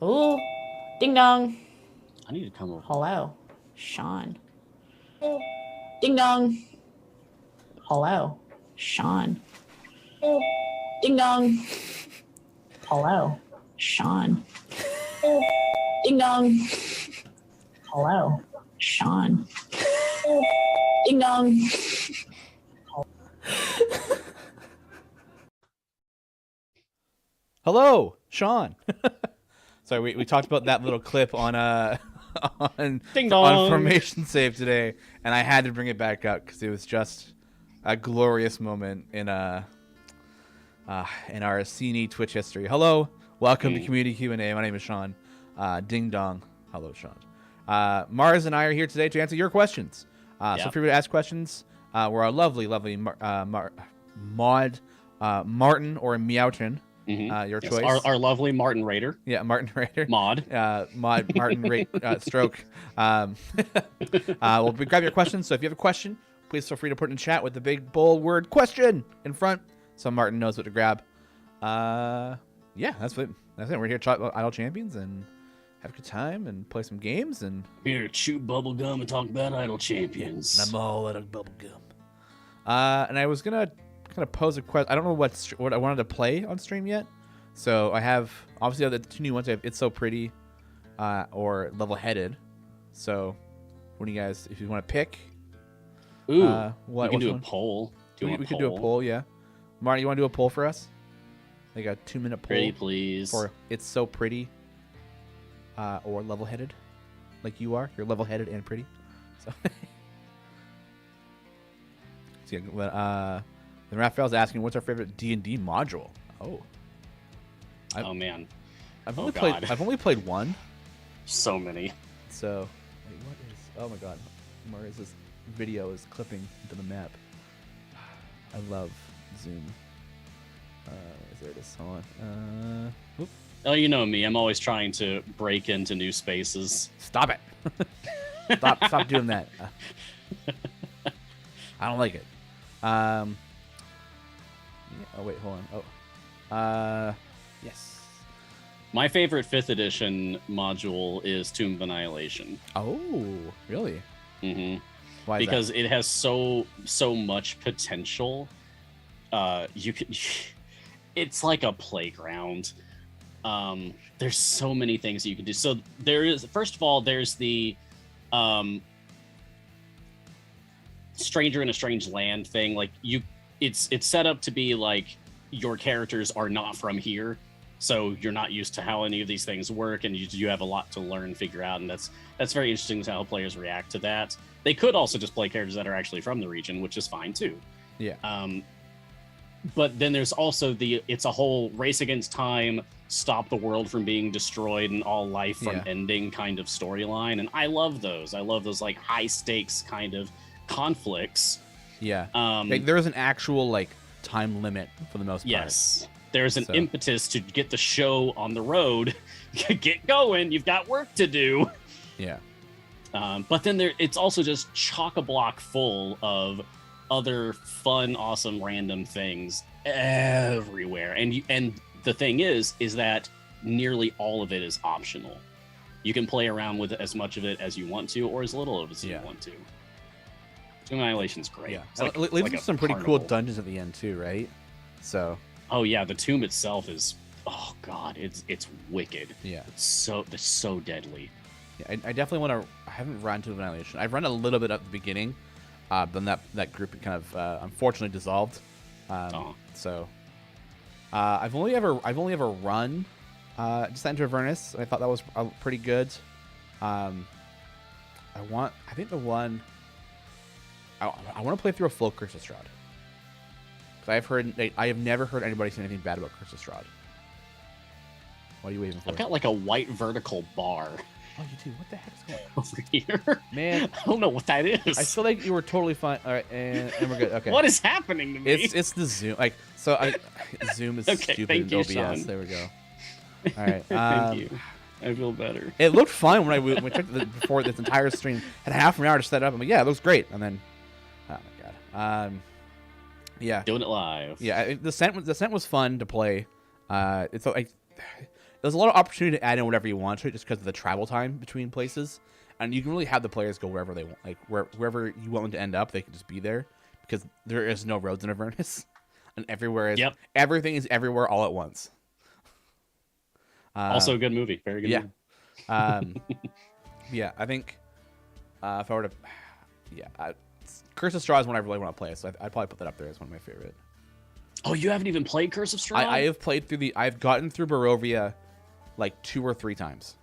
Ooh. Ding dong. I need to come over. Hello. Sean. Ding dong. Hello. Sean. Ding dong. Hello. Sean. Ding dong. Hello. Sean. Ding dong. Hello, Sean. Sorry, we talked about that little clip on Ding dong. Formation Save today, and I had to bring it back up because it was just a glorious moment in our CNE Twitch history. Hello, welcome to Community Q&A. My name is Sean. Ding dong. Hello, Sean. Mars and I are here today to answer your questions. So feel free to ask questions. We're our lovely Maud, Martin, or Meowton. Your choice. Our lovely Martin Raider. Yeah, Martin Raider. Maud. Martin Stroke. We'll grab your questions. So if you have a question, please feel free to put it in chat with the big bold word "question" in front, so Martin knows what to grab. Yeah, that's it. We're here to talk about Idle Champions and have a good time and play some games and Here to chew bubble gum and talk about Idle Champions. I'm all out of bubble gum. And I was gonna kind of pose a question. I don't know what I wanted to play on stream yet. So I have obviously the two new ones. I have It's So Pretty, or Level Headed. So what do you guys, if you want to pick? Ooh, what we can do a poll. We could do a poll, yeah. Marty, you want to do a poll for us? Like a 2-minute poll. Pretty please. For It's So Pretty, or Level Headed, like you are. You're level headed and pretty. So. So yeah, then Raphael's asking, what's our favorite D&D module? Oh. Oh man. I've only played one. So many. So, wait, what is? Oh my God, Maria's video is clipping into the map. I love Zoom. There it is. Hold on. Whoop. Oh, you know me. I'm always trying to break into new spaces. Stop it. Stop doing that. I don't like it. Yeah, oh wait, hold on. Oh. Yes. My favorite 5th edition module is Tomb of Annihilation. Oh, really? Mm-hmm. Why is because it has so much potential. You could it's like a playground. There's so many things you can do. So there is, first of all, there's the stranger in a strange land thing. Like it's set up to be like your characters are not from here, so you're not used to how any of these things work, and you have a lot to learn and figure out, and that's very interesting to how players react to that. They could also just play characters that are actually from the region, which is fine too. Yeah. But then there's also it's a whole race against time, stop the world from being destroyed and all life from ending kind of storyline, and I love those. I love those like high stakes kind of conflicts. Yeah. Like, there is an actual like time limit for the most part. Yes. There's an impetus to get the show on the road. Get going. You've got work to do. Yeah. But then it's also just chock-a-block full of other fun, awesome, random things everywhere. And the thing is that nearly all of it is optional. You can play around with as much of it as you want to, or as little of it as you want to. Annihilation's great. Yeah, it's like, leaves some pretty cool dungeons at the end too, right? So. Oh yeah, the tomb itself is, oh god, it's wicked. Yeah. It's so deadly. Yeah, I definitely want to. I haven't run to Annihilation. I've run a little bit at the beginning, then that group kind of unfortunately dissolved. So. I've only ever run Descent into Avernus. I thought that was pretty good. I think the one. I want to play through a full Curse of Strahd. Because I have never heard anybody say anything bad about Curse of Strahd. What are you waving for? I've got like a white vertical bar. Oh, you do? What the heck's going on over here? Man, I don't know what that is. I feel like you were totally fine. All right, and we're good. Okay. What is happening to me? It's the Zoom. Like, so Zoom is stupid and OBS. Sean. There we go. All right. Thank you. I feel better. It looked fine when we checked before this entire stream. Had half an hour to set up. I'm like, yeah, it looks great. And then, oh my god. Yeah. Doing it live. Yeah, Descent was fun to play. It's like there's a lot of opportunity to add in whatever you want to it, just because of the travel time between places, and you can really have the players go wherever they want, like wherever you want them to end up, they can just be there because there is no roads in Avernus, and everything is everywhere all at once. Also a good movie, very good. Movie. Yeah, I think if I were to, Curse of Straw is one I really want to play, so I'd probably put that up there as one of my favorite. Oh, you haven't even played Curse of Straw? I have played through I've gotten through Barovia like 2 or 3 times.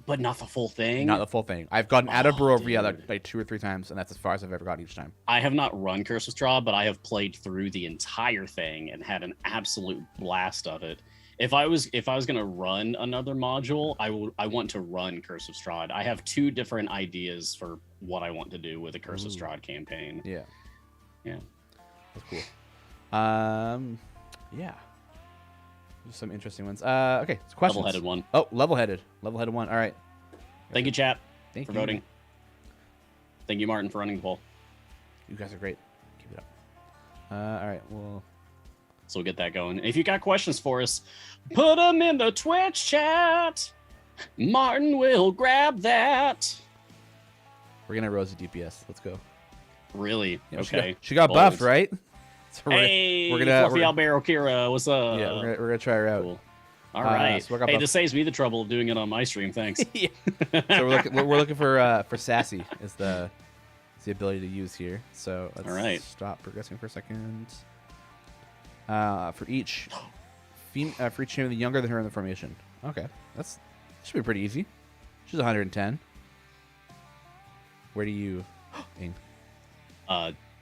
But not the full thing? Not the full thing. I've gotten out of Barovia like 2 or 3 times, and that's as far as I've ever gotten each time. I have not run Curse of Straw, but I have played through the entire thing and had an absolute blast of it. If I was gonna run another module, I want to run Curse of Strahd. I have 2 different ideas for what I want to do with a Curse of Strahd campaign. Yeah. That's cool. Yeah. There's some interesting ones. Okay, so questions. Level-headed one. Oh, level-headed one. All right. Thank you, chat, Thank for you. voting. Thank you, Martin, for running the poll. You guys are great. Keep it up. All right. Well. So we'll get that going. If you got questions for us, put them in the Twitch chat. Martin will grab that. We're gonna Rosie DPS. Let's go. Really? Yeah, Okay. She got Bold. buffed, right? So Hey, we're gonna Fluffy Albero Kira, what's up? Yeah, we're gonna try her out. Cool. All right. so we got Hey, buff- this saves me the trouble of doing it on my stream. Thanks. Yeah. So we're looking for Sassy is the ability to use here. So let's All right. stop progressing for a second. For each champion younger than her in the formation. Okay, should be pretty easy. She's 110. Where do you aim?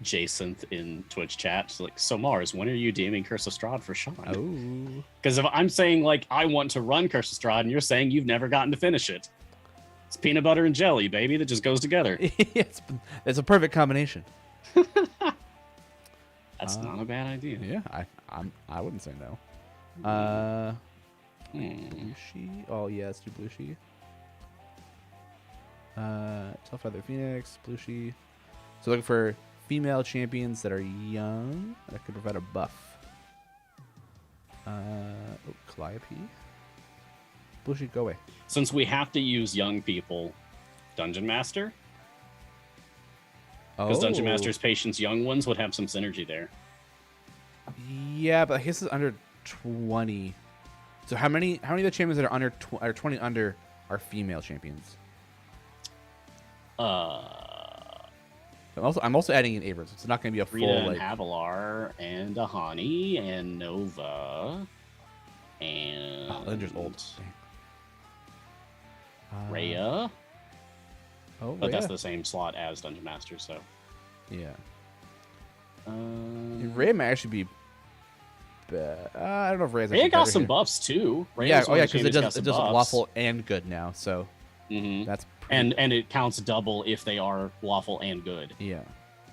Jason in Twitch chat. She's like, so Mars, when are you DMing Curse of Strahd for Sean? Oh. Because if I'm saying like I want to run Curse of Strahd and you're saying you've never gotten to finish it, it's peanut butter and jelly, baby. That just goes together. It's a perfect combination. That's not a bad idea. Yeah, I wouldn't say no. Blushi. Oh yeah, let's do Blushi. Tailfeather Phoenix, Blushi. So looking for female champions that are young that could provide a buff. Calliope. Blushi, go away. Since we have to use young people, Dungeon Master. Because Dungeon Master's patients, young ones, would have some synergy there. Yeah, but I guess it's under 20. So how many of the champions that are under 20 under are female champions? I'm also adding in Abrams. It's not going to be a Rita full and Havilar and Tahani and Nova and Linder's old. Rhea. Oh, But that's Rhea. the same slot as Dungeon Master, so. Yeah. Rhea might actually be. I don't know if Rhea's Rhea actually got better some here. buffs too. Yeah. Rhea's Oh one yeah, of the because it champions does got some buffs. lawful and good now. So that's pretty, and it counts double if they are lawful and good. yeah.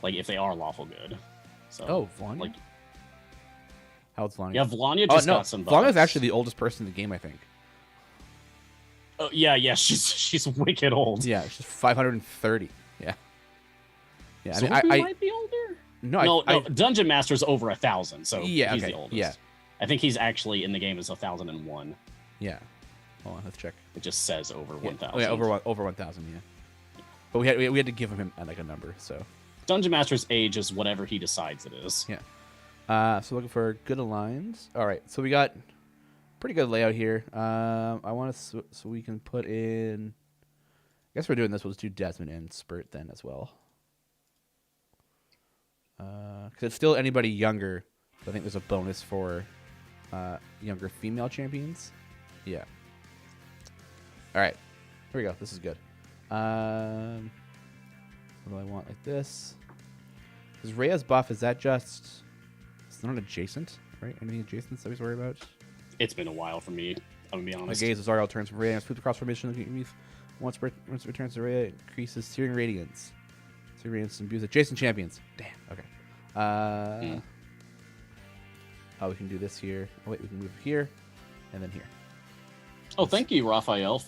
Like if they are lawful good. So Oh, Vanya. like How old's Vanya? yeah, Vlanya just got some buffs. Vanya's actually the oldest person in the game, I think. Oh, yeah, she's wicked old. Yeah, she's 530. Yeah. Yeah. So I who mean, might be older? no, No, Dungeon Master's over 1,000, so Yeah, he's okay, the oldest. yeah. I think he's actually in the game is 1,001. yeah. Hold on, let's check. It just says over 1,000. Oh yeah, over 1,000. Yeah. But we had to give him like a number. So Dungeon Master's age is whatever he decides it is. yeah. So looking for good aligns. All right. So we got pretty good layout here. I want to so we can put in. I guess we're doing this. We'll just do Desmond and Spurt then as well. Because it's still anybody younger. But I think there's a bonus for younger female champions. Yeah. All right. Here we go. This is good. What do I want like this? Because Rhea's buff, is that just... It's not adjacent, right? Anything adjacent that we worry about? It's been a while for me, I'm going to be honest. My gaze is Zariel turns from Rhea and sweeps across formation looking at me. Once it returns to Rhea, it increases Searing Radiance. Searing Radiance imbues adjacent champions. Damn, okay. Oh, we can do this here. Oh, wait, we can move here and then here. Oh, thank you, Raphael.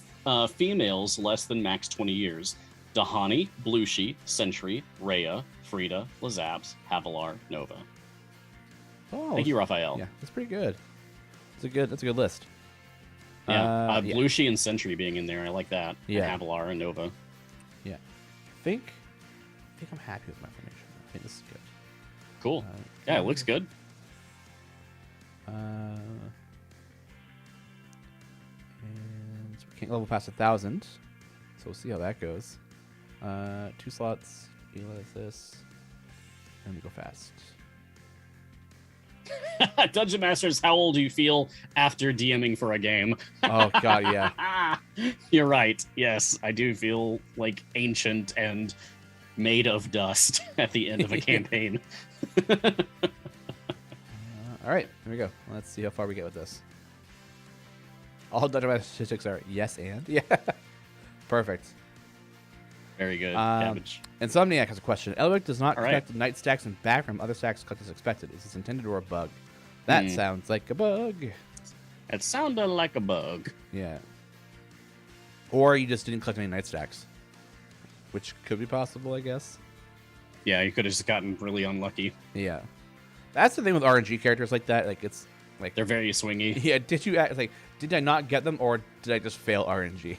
Females less than max 20 years. Tahani, Blushi, Sentry, Rhea, Frida, Lazaps, Havilar, Nova. Oh, Thank you, Raphael. Yeah, that's pretty good. That's a good list. Yeah, Blushi and Sentry being in there, I like that. Yeah. And Avalar and Nova. Yeah, I think I'm happy with my formation. I think this is good. Cool. Yeah, it looks good. And we can't level past 1,000, so we'll see how that goes. 2 slots. Eliminate this, and we go fast. Dungeon Masters, how old do you feel after DMing for a game? Oh god, yeah. You're right. Yes, I do feel like ancient and made of dust at the end of a campaign. All right, here we go. Let's see how far we get with this. All Dungeon Master statistics are yes and yeah. Perfect. Very good. Damage. Insomniac has a question. Elwick does not All collect night stacks and back from other stacks collect as expected. Is this intended or a bug? That sounds like a bug. It sounded like a bug. Yeah. Or you just didn't collect any night stacks, which could be possible, I guess. Yeah, you could have just gotten really unlucky. Yeah. That's the thing with RNG characters like that. Like, it's like They're very swingy. yeah. Did I not get them, or did I just fail RNG?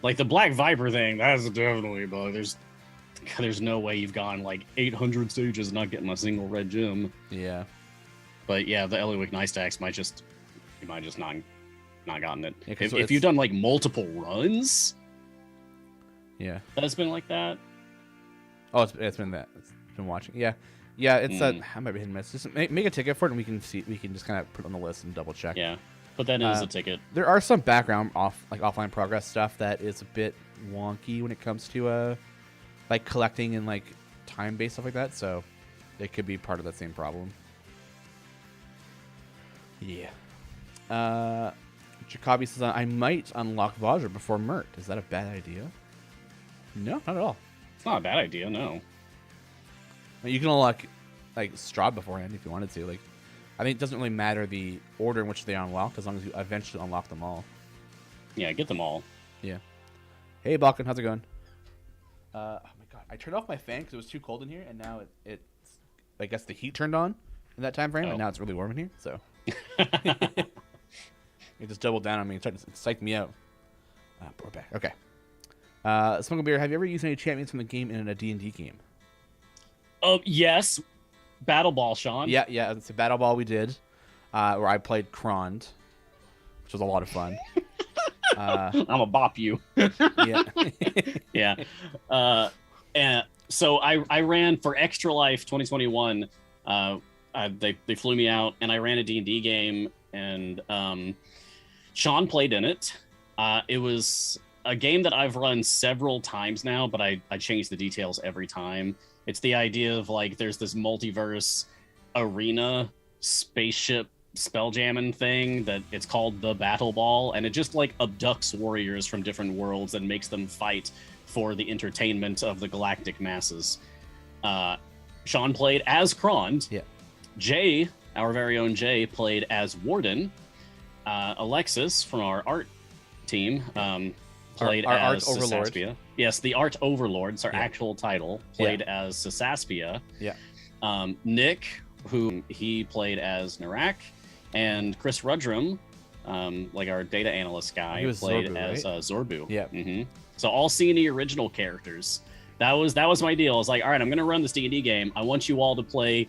Like the Black Viper thing, that's definitely a bug. There's no way you've gone like 800 stages not getting a single red gem. Yeah. But yeah, the Eliwick Night Stacks might just not gotten it. Yeah, if you've done like multiple runs, yeah, that's been like that. Oh, it's been that. It's been watching. Yeah, yeah. It's I might be hit and miss. Just make a ticket for it, and we can see. We can just kind of put it on the list and double check. Yeah, put that in as a ticket. There are some background offline progress stuff that is a bit wonky when it comes to like collecting and like time based stuff like that. So it could be part of that same problem. Yeah. Jacoby says I might unlock Vajra before Mert. Is that a bad idea? No, not at all. It's not a bad idea, no. I mean, you can unlock like Strahd beforehand if you wanted to. Like, I think it doesn't really matter the order in which they are unlocked as long as you eventually unlock them all. Yeah, get them all. Yeah. Hey, Balkan, how's it going? Oh my god, I turned off my fan because it was too cold in here, and now it's I guess the heat turned on in that time frame, and now it's really warm in here. So it just doubled down on me and tried to psych me out. We're back. Okay. Smoking Beer, have you ever used any champions from the game in a D&D game? Yes. Battle Ball, Sean. Yeah, it's a Battle Ball we did, where I played Krond, which was a lot of fun. I'm a bop you. Yeah. Yeah. And so I ran for Extra Life 2021. They flew me out, and I ran a D&D game, and Sean played in it. It was a game that I've run several times now, but I change the details every time. It's the idea of like there's this multiverse arena spaceship spelljamming thing that it's called the Battle Ball, and it just like abducts warriors from different worlds and makes them fight for the entertainment of the galactic masses. Sean played as Krond. Yeah. Jay, our very own Jay, played as Warden. Alexis from our art team played our as Art Overlord. Sasaspia. Yes, the Art Overlord. It's our actual title. Played as Sasaspia. Yeah. Nick, who he played as Narak, and Chris Rudrum, like our data analyst guy, he was played Zorbu, as right? Zorbu. Yeah. Mm-hmm. So all C&E original characters. That was my deal. I was like, all right, I'm going to run this D&D game. I want you all to play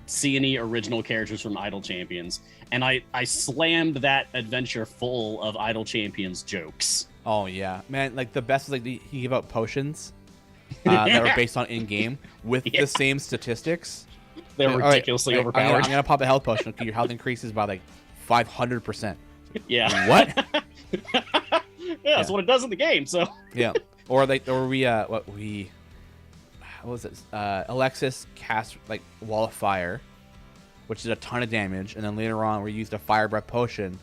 C&E original characters from Idle Champions. And I slammed that adventure full of Idle Champions jokes. Oh yeah, man! Like the best is like he gave out potions that were based on in-game with the same statistics. They're ridiculously overpowered. I'm gonna pop a health potion. Okay, your health increases by like 500%. Yeah. What? That's what it does in the game. So. Yeah. Or what was it? Alexis cast like Wall of Fire, which did a ton of damage, and then later on we used a Fire Breath potion,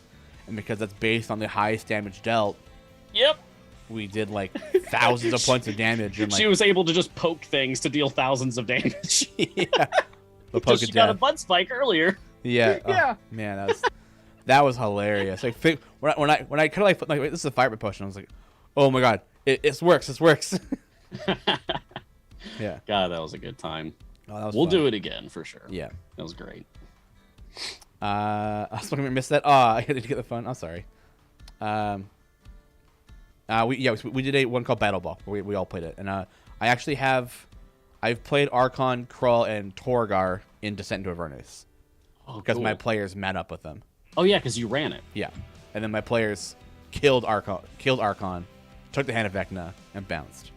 and because that's based on the highest damage dealt. Yep. We did like thousands of points of damage. And, like, she was able to just poke things to deal thousands of damage. Yeah. The poke she got a butt spike earlier. Yeah. Yeah. Oh, man, that was hilarious. Like when I kind of like wait, this is a fire potion. I was like, oh my god, it works. This works. Yeah. God, that was a good time. Oh, we'll do it again for sure. Yeah. That was great. I was going to miss that. Oh, I had to get the phone. I'm sorry. We did one called Battle Ball. We all played it, and I've played Archon, Krull, and Torgar in Descent into Avernus because my players met up with them. Oh yeah, because you ran it. Yeah, and then my players killed Archon, took the Hand of Vecna, and bounced.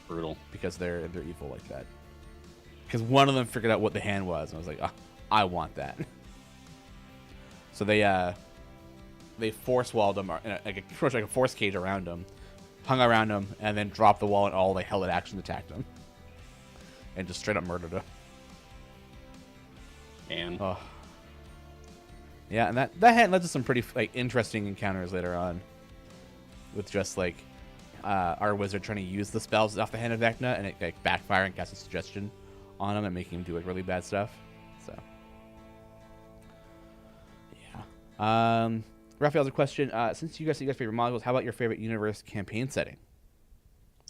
Brutal. Because they're evil like that. Because one of them figured out what the hand was, and I was like, oh, I want that. So they force walled him, pretty much like a force cage around him, hung around him, and then dropped the wall, and all the held actions attacked him, and just straight up murdered him. And yeah, and that hand led to some pretty interesting encounters later on, with just our wizard trying to use the spells off the Hand of Vecna, and it backfiring, casting suggestion on him and making him do really bad stuff. So yeah. Raphael's a question. Since you guys favorite modules, how about your favorite universe campaign setting?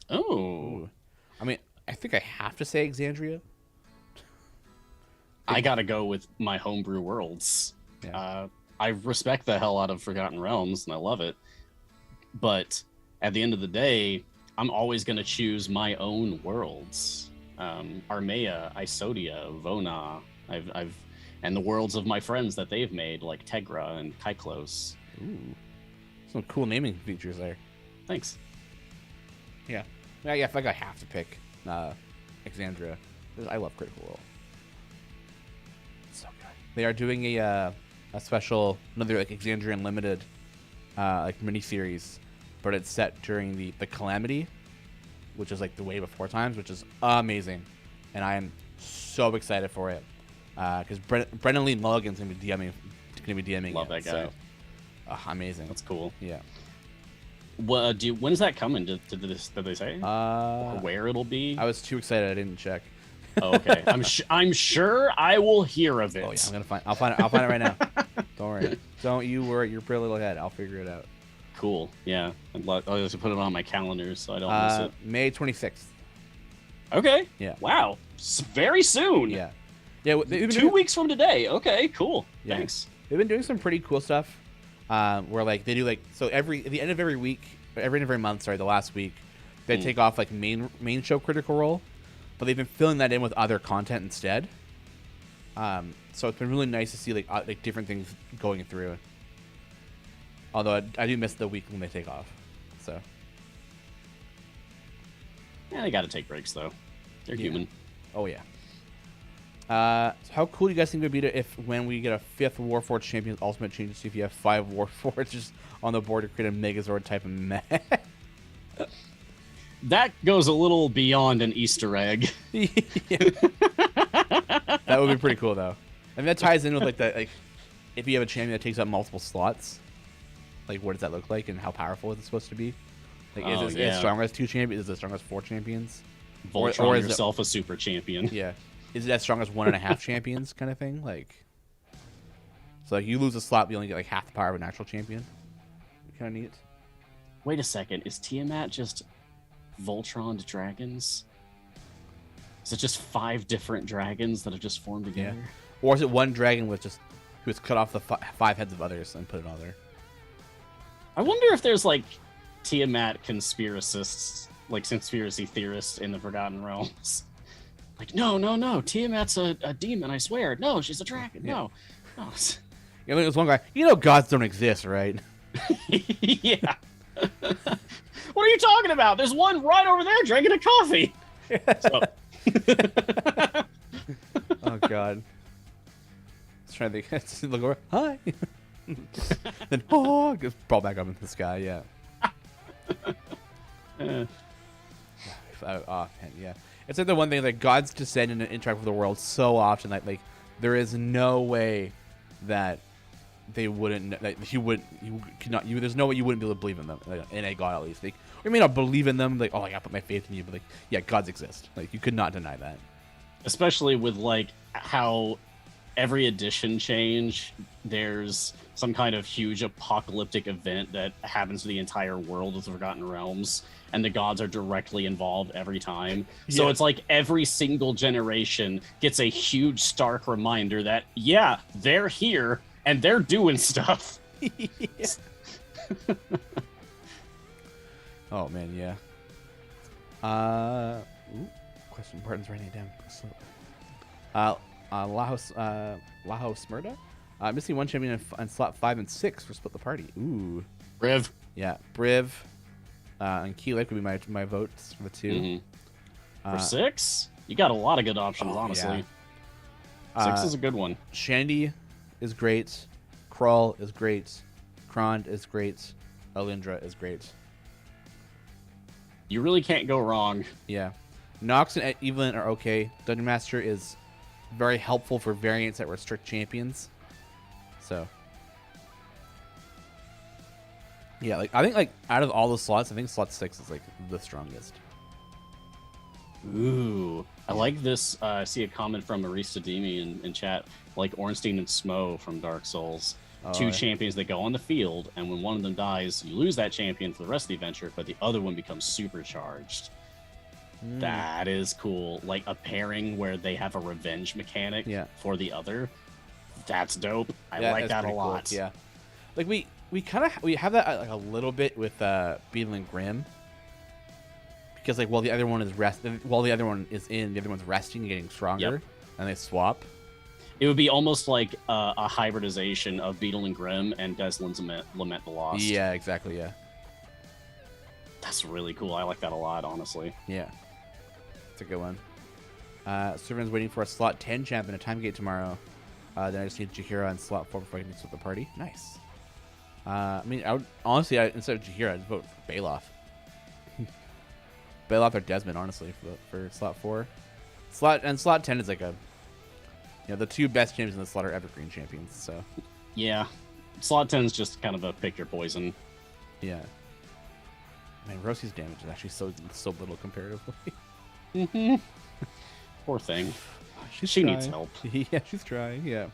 Oh. I mean, I think I have to say Exandria. I gotta go with my homebrew worlds. Yeah. I respect the hell out of Forgotten Realms, and I love it. But at the end of the day, I'm always gonna choose my own worlds. Armea, Isodia, Vona, and the worlds of my friends that they've made, like Tegra and Kyklos. Ooh, some cool naming features there. Thanks. Yeah, I feel like I have to pick Exandria. I love Critical Role. So good. They are doing a special, another Exandria Unlimited miniseries, but it's set during the Calamity, which is the Wave of Four Times, which is amazing, and I am so excited for it because Brendan Lee Mulligan's gonna be DMing. Love that guy. So, amazing. That's cool. Yeah. When is that coming? Did they say? Or where it'll be? I was too excited. I didn't check. Oh, okay. I'm sure I will hear of it. Oh yeah, I'll find it right now. Don't worry. Don't you worry your pretty little head. I'll figure it out. Cool. Yeah. I'll just put it on my calendar so I don't miss it. May 26th. Okay. Yeah. Wow. Very soon. Yeah. Yeah. 2 weeks from today. Okay. Cool. Yeah. Thanks. They've been doing some pretty cool stuff. Where they do so at the end of every week, every month. Sorry, the last week, they take off main show Critical Role, but they've been filling that in with other content instead. So it's been really nice to see different things going through. Although I do miss the week when they take off. So yeah, they got to take breaks though. They're human. Oh yeah. So how cool do you guys think it would be when we get a 5th Warforged Champions Ultimate change to see if you have 5 Warforged on the board to create a Megazord type of mech? That goes a little beyond an Easter egg. That would be pretty cool though. And that ties in with if you have a champion that takes up multiple slots, what does that look like and how powerful is it supposed to be? Is it as strong as 2 champions? Is it as strong as 4 champions? Voltron or is yourself a super champion. Yeah. Is it as strong as 1.5 champions kind of thing? So you lose a slot, but you only get half the power of an actual champion. Kind of neat. Wait a second. Is Tiamat just Voltron dragons? Is it just 5 different dragons that have just formed together? Yeah. Or is it one dragon who has cut off the 5 heads of others and put it on there? I wonder if there's Tiamat conspiracists, conspiracy theorists in the Forgotten Realms. No, Tiamat's a demon, I swear. No, she's a dragon. Yeah. No. There's one guy, gods don't exist, right? Yeah. What are you talking about? There's one right over there drinking a coffee. Oh, God. I was trying to think. Look over. Hi. Then, just crawl back up into the sky, yeah. Yeah. It's the one thing gods descend and interact with the world so often that there is no way that they wouldn't there's no way you wouldn't be able to believe in them, in a god at least. You may not believe in them, I gotta put my faith in you, but yeah, gods exist. You could not deny that. Especially with how every edition change, there's some kind of huge apocalyptic event that happens to the entire world of the Forgotten Realms, and the gods are directly involved every time. So it's every single generation gets a huge stark reminder that, yeah, they're here and they're doing stuff. Oh man, yeah. Question Barton's writing it down. So, Laho Smurda, missing one champion in slot 5 and 6 for split the party. Ooh, Riv. yeah, Briv, and Keelik would be my votes for the 2. Mm-hmm. For 6, you got a lot of good options. Honestly, yeah. 6 is a good one. Shandy is great. Krull is great. Krond is great. Alindra is great. You really can't go wrong. Yeah. Nox and Evelyn are okay. Dungeon Master is very helpful for variants that restrict champions. So, yeah, like I think like out of all the slots, I think slot 6 is like the strongest. Ooh, I like this. I see a comment from Maurice Tadimi in chat, like Ornstein and Smo from Dark Souls. Two champions that go on the field, and when one of them dies, you lose that champion for the rest of the adventure, but the other one becomes supercharged. That is cool. Like a pairing where they have a revenge mechanic for the other. That's dope. I like that a lot. Cool. Yeah, like we have that like a little bit with Beetle and Grim, because like while the other one is while the other one is in, the other one's resting and getting stronger, and they swap. It would be almost like a hybridization of Beetle and Grim and Deslin's Lament the Lost. Yeah, exactly. Yeah, that's really cool. I like that a lot, honestly. Yeah, it's a good one. Servan's waiting for a slot 10 champion at Time Gate tomorrow. Then I just need Jaheira in slot 4 before I can split the party. Nice. I mean, I would honestly, instead of Jaheira, I'd vote for Baloth. Baloth or Desmond, honestly, for slot 4. Slot 10 is like a. You know, the 2 best champions in the slot are Evergreen champions, so. Yeah. Slot 10 is just kind of a pick your poison. Yeah. Man, Rosie's damage is actually so little comparatively. Mm-hmm. Poor thing. She needs help. Yeah, she's trying, yeah.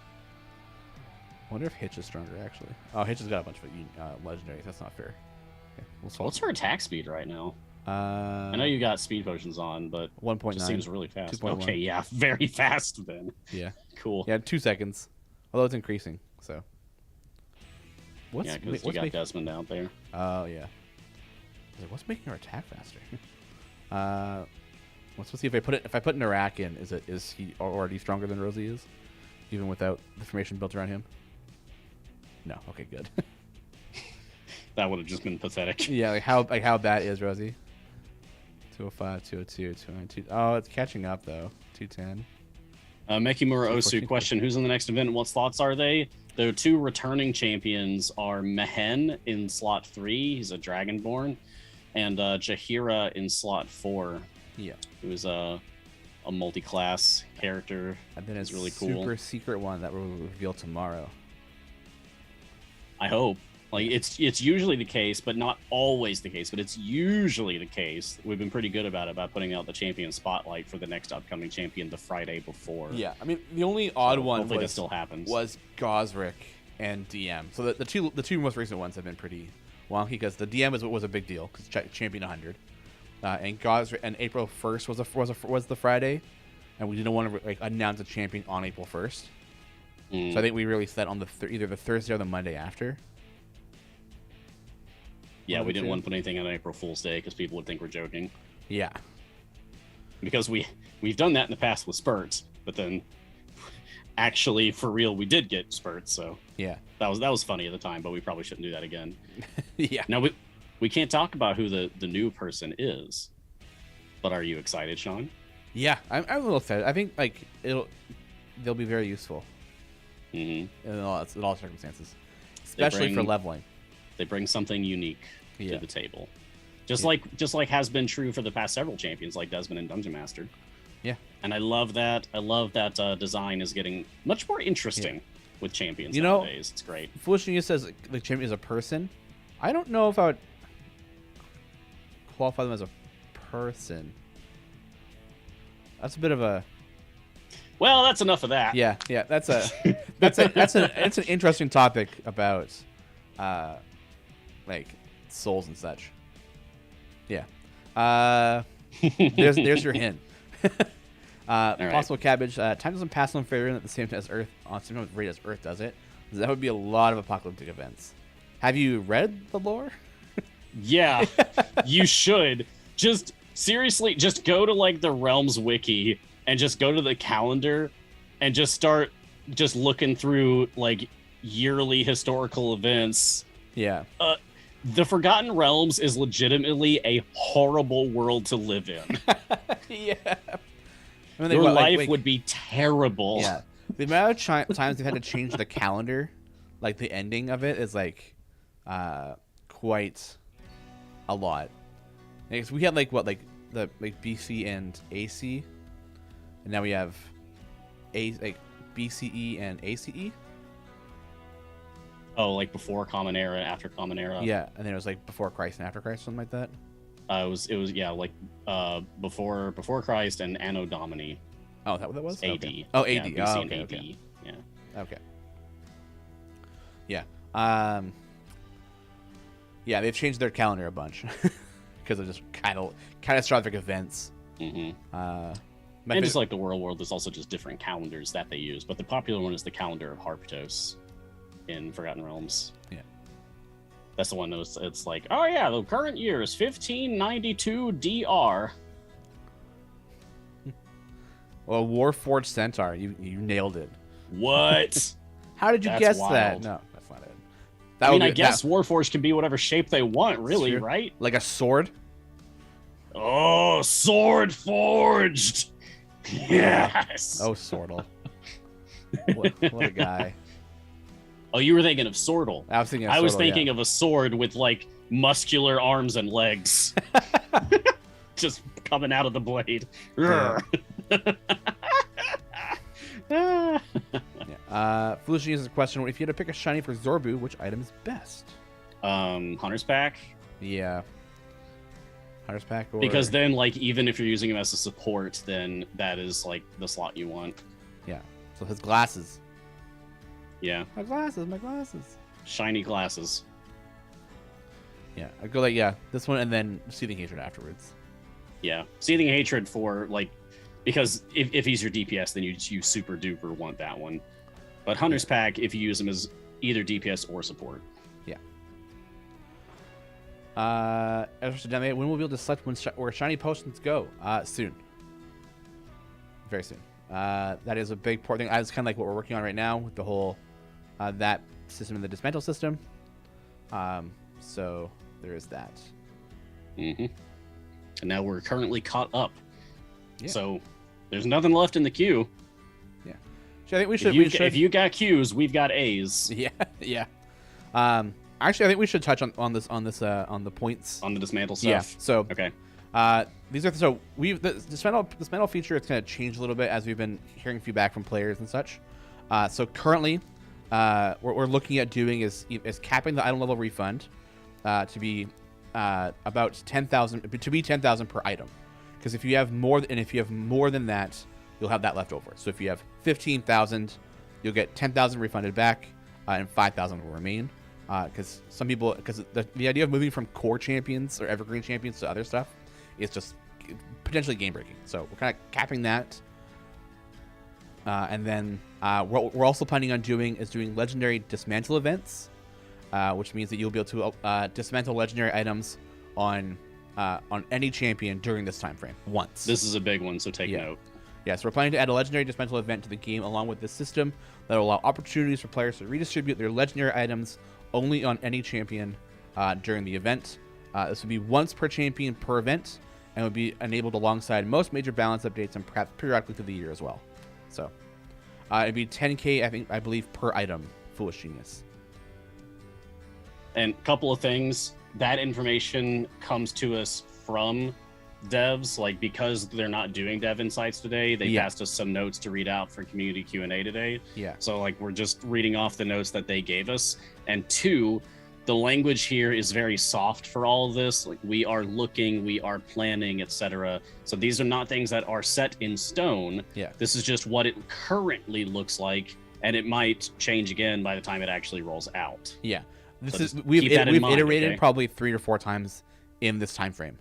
Wonder if Hitch is stronger, actually. Oh, Hitch has got a bunch of legendaries. That's not fair. Okay, what's her attack speed right now? I know you got speed potions on, but 1.9. It seems really fast. 2.1. Okay, yeah, very fast then. Yeah. Cool. Yeah, 2 seconds. Although it's increasing, so. Yeah, because you got Desmond out there. Oh, yeah. What's making her attack faster? Let's see if I put Narak in, is he already stronger than Rosie is? Even without the formation built around him? No. Okay, good. That would have just been pathetic. Yeah, like how bad is Rosie? 205, 202, 292. Oh, it's catching up though. 210. Mekimura Osu question: who's in the next event and what slots are they? The 2 returning champions are Mehen in slot 3. He's a Dragonborn, and Jaheira in slot 4. Yeah, who's a multi-class character. And then it's really cool. Super secret one that will reveal tomorrow. I hope. Like it's usually the case, but not always the case. But it's usually the case. We've been pretty good about putting out the champion spotlight for the next upcoming champion the Friday before. Yeah, I mean the only odd one hopefully that still happens was Gosrick and DM. So the two most recent ones have been pretty wonky because the DM was a big deal because champion 100, and Gosrick and April 1st was the Friday, and we didn't want to announce a champion on April 1st. So I think we released that on either the Thursday or the Monday after. Yeah, we didn't want to put anything on April Fool's Day because people would think we're joking. Yeah. Because we've done that in the past with spurts, but then actually for real we did get spurts, so yeah. That was funny at the time, but we probably shouldn't do that again. Yeah. Now we can't talk about who the new person is. But are you excited, Sean? Yeah, I'm a little excited. I think they'll be very useful. Mm-hmm. In all circumstances. Especially for leveling. They bring something unique to the table, just like has been true for the past several champions, like Desmond and Dungeon Master. Yeah, and I love that. Design is getting much more interesting with champions nowadays. It's great. Foolish Genius says the champion is a person. I don't know if I would qualify them as a person. That's a bit of a. Well, that's enough of that. Yeah. That's an interesting topic about. Like souls and such. Yeah. There's your hint. Possible cabbage. Time doesn't pass on fair at the same time as Earth on the same rate as Earth does it. That would be a lot of apocalyptic events. Have you read the lore? Yeah, you should. Just seriously, just go to like the Realms wiki and just go to the calendar and just start just looking through like yearly historical events. Yeah. The Forgotten Realms is legitimately a horrible world to live in. Yeah. I mean, Your life would be terrible. Yeah. The amount of times they've had to change the calendar, like the ending of it, is like quite a lot. Because we had like the BC and AC, and now we have BCE and ACE. Oh, like before Common Era, after Common Era. Yeah, and then it was like before Christ and after Christ, something like that. It was yeah, like before Christ and Anno Domini. Oh, is that what that was? AD. Okay. Oh, AD. Yeah, BC and AD. Okay. Yeah. Okay. Yeah. Yeah, they've changed their calendar a bunch because of just catastrophic events. Mm-hmm. And just like the world, there's also just different calendars that they use, but the popular one is the calendar of Harpatos in Forgotten Realms. Yeah. That's the one that it's like, oh yeah, the current year is 1592 DR. Well, Warforged Centaur, you nailed it. What? How did you That's guess wild. that? No, that's not it. I guess Warforged can be whatever shape they want, really, right? Like a sword? Oh, sword forged! Yes! Oh, Swordle. what a guy. Oh, you were thinking of Swordle. I was thinking of I was Swordle, thinking yeah. of a sword with, like, muscular arms and legs. Just coming out of the blade. Yeah. Foolish Genius has a question. If you had to pick a shiny for Zorbu, which item is best? Hunter's Pack. Yeah. Hunter's Pack or... Because then, like, even if you're using him as a support, then that is, like, the slot you want. Yeah. So his glasses. Yeah. My glasses. Shiny glasses. Yeah. I'd go like, yeah, this one and then Seething Hatred afterwards. Yeah. Seething Hatred for, like, because if he's your DPS, then you super duper want that one. But Hunter's Pack, if you use him as either DPS or support. Yeah. When will we be able to select where shiny potions go? Soon. Very soon. That is a big part thing. That's kind of like what we're working on right now with the whole that system and the Dismantle system. So there is that. Mm-hmm. And now we're currently caught up. Yeah. So there's nothing left in the queue. Yeah. So I think we should. If you got Qs, we've got As. Yeah. Yeah. Actually, I think we should touch on the points on the Dismantle stuff. Yeah. So okay. These are the Dismantle feature. It's kind of changed a little bit as we've been hearing feedback from players and such. So currently, what we're looking at doing is capping the item level refund to be about 10,000 to be 10,000 per item. Because if you have more than that, you'll have that left over. So if you have 15,000, you'll get 10,000 refunded back, and 5,000 will remain. Because the idea of moving from core champions or evergreen champions to other stuff is just potentially game breaking. So we're kind of capping that. And then what we're also planning on doing is doing legendary dismantle events, which means that you'll be able to dismantle legendary items on any champion during this time frame once. This is a big one, so take note. Yeah, so we're planning to add a legendary dismantle event to the game along with this system that will allow opportunities for players to redistribute their legendary items only on any champion during the event. This will be once per champion per event and will be enabled alongside most major balance updates and perhaps periodically through the year as well. So it'd be 10k, I believe, per item. Foolish Genius. And a couple of things. That information comes to us from devs, like because they're not doing dev insights today, they passed us some notes to read out for community Q&A today. Yeah. So like we're just reading off the notes that they gave us. And two, the language here is very soft for all of this. Like we are looking, we are planning, etc. So these are not things that are set in stone. Yeah. This is just what it currently looks like, and it might change again by the time it actually rolls out. Yeah. We've iterated probably 3 or 4 times in this time frame.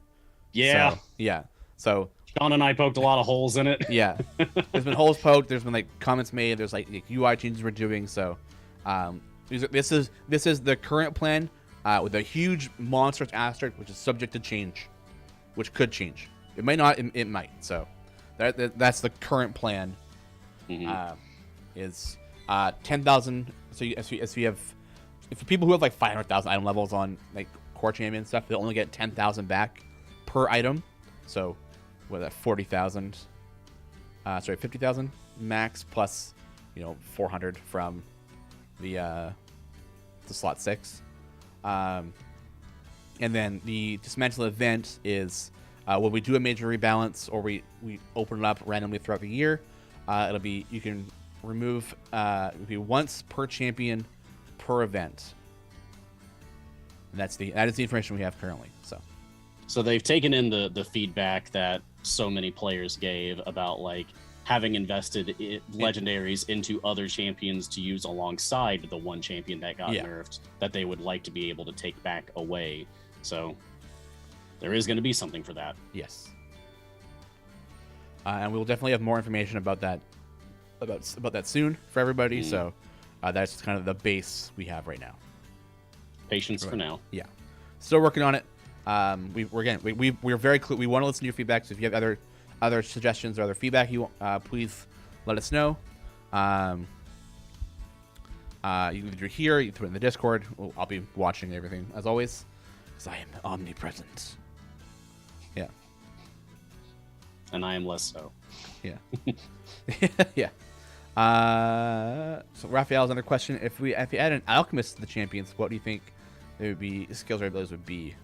Yeah. So Sean and I poked a lot of holes in it. Yeah. There's been holes poked. There's been like comments made. There's like UI changes we're doing. So This is the current plan with a huge monstrous asterisk, which is subject to change, which could change. It might not. It might. So that's the current plan. Is 10,000. So if you have, if people who have like 500,000 item levels on like core champion stuff, they'll only get 10,000 back per item. So what, that 40,000? Sorry, 50,000 max plus, 400 from the slot 6. And then the Dismantle event is when we do a major rebalance or we open it up randomly throughout the year. It'll be, you can remove, it'll be once per champion per event. And that is the information we have currently. So they've taken in the feedback that so many players gave about like having invested legendaries into other champions to use alongside the one champion that got nerfed that they would like to be able to take back away. So there is going to be something for that. Yes. And we'll definitely have more information about that soon for everybody. So that's kind of the base we have right now. Patience for now. Yeah. Still working on it. We're very clear. We want to listen to your feedback. So if you have other suggestions or other feedback, please let us know. You can do it here. You can throw it in the Discord. I'll be watching everything as always, because I am omnipresent. Yeah. And I am less so. Yeah. Yeah. So Raphael's another question: If you add an alchemist to the champions, what do you think there would be skills or abilities would be?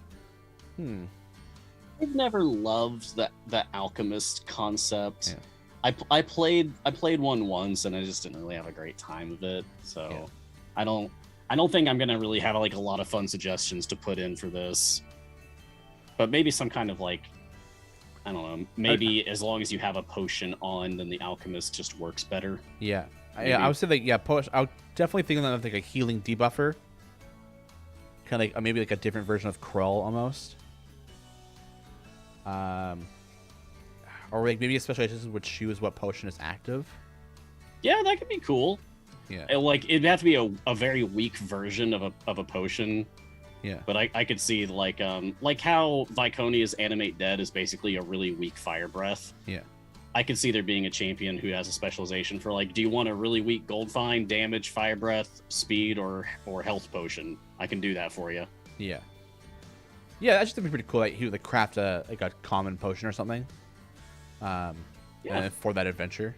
I've never loved the alchemist concept. Yeah. I played one once and I just didn't really have a great time of it. So yeah. I don't think I'm gonna really have like a lot of fun suggestions to put in for this. But maybe some kind of like, I don't know, maybe as long as you have a potion on, then the alchemist just works better. Yeah. I would say that potion. I would definitely think of that as like a healing debuffer. Kind of like maybe like a different version of Krull almost. Or like maybe a specialization would choose what potion is active. Yeah, that could be cool. Yeah, like it'd have to be a very weak version of a potion. Yeah, but I could see like how Viconia's Animate Dead is basically a really weak fire breath. Yeah, I could see there being a champion who has a specialization for like, do you want a really weak gold fine, damage, fire breath, speed, or health potion? I can do that for you. Yeah. Yeah, that should be pretty cool. Like he would like craft a common potion or something. For that adventure,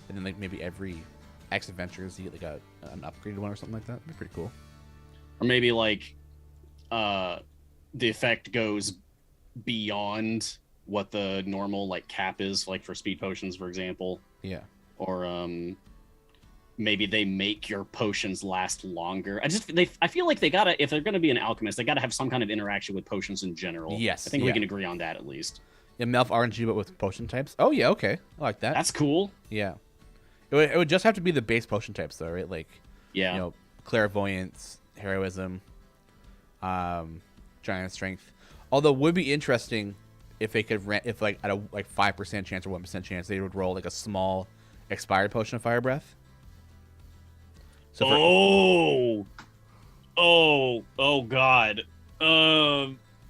and then like maybe every X adventures you get like an upgraded one or something like that. That'd be pretty cool. Or maybe like the effect goes beyond what the normal like cap is, like for speed potions, for example. Yeah. Or maybe they make your potions last longer. I feel like they gotta, if they're gonna be an alchemist, they gotta have some kind of interaction with potions in general. Yes. I think we can agree on that at least. Yeah, Melf RNG but with potion types. Oh yeah, okay. I like that. That's cool. Yeah. It would just have to be the base potion types though, right? Like clairvoyance, heroism, giant strength. Although it would be interesting if they could if like at a 5% chance or 1% chance they would roll like a small expired potion of fire breath. So God.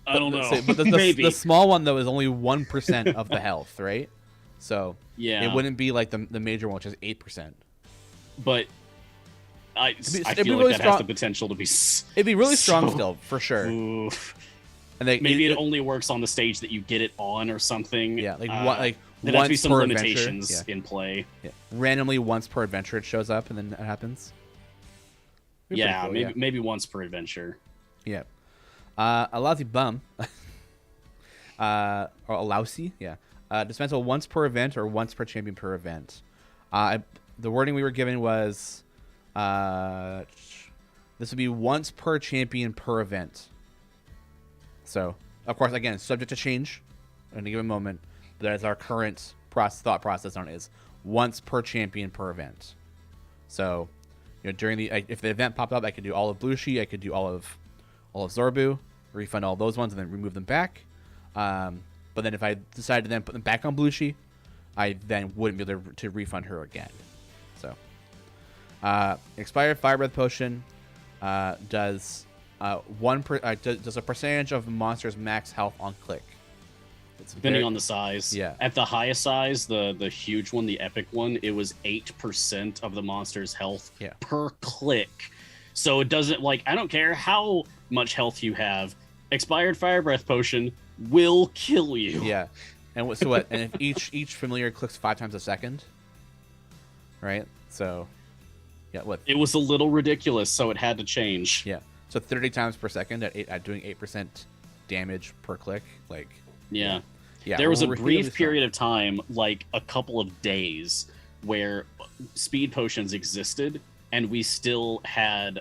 I don't know. But the small one though is only 1% of the health, right? So yeah, it wouldn't be like the major one, which is 8%. But I feel like really that has the potential to be. It'd be really strong still, for sure. Oof. And maybe it only works on the stage that you get it on or something. Yeah, there has to be some limitations in play. Yeah. Randomly once per adventure it shows up and then it happens. Yeah, cool, maybe once per adventure. Yeah. A lousy bum. Or a lousy, yeah. Dismantle once per event or once per champion per event. The wording we were given was this would be once per champion per event. So, of course, again, subject to change in a given moment. But that is our current thought process on it is once per champion per event. So, during if the event popped up, I could do all of Blushi, I could do all of Zorbu, refund all those ones, and then remove them back. But then if I decided to then put them back on Blushi, I then wouldn't be able to refund her again. So, Expired Fire Breath Potion does does a percentage of the monster's max health on click. It's Depending on the size. Yeah. At the highest size, the huge one, the epic one, it was 8% of the monster's health per click. So it doesn't, like, I don't care how much health you have, Expired Fire Breath Potion will kill you. Yeah. And so what? And if each familiar clicks 5 times a second, right? So, yeah, what? It was a little ridiculous, so it had to change. Yeah. So 30 times per second at doing 8% damage per click, like. Yeah. Yeah. There was a brief period of time, like a couple of days, where speed potions existed, and we still had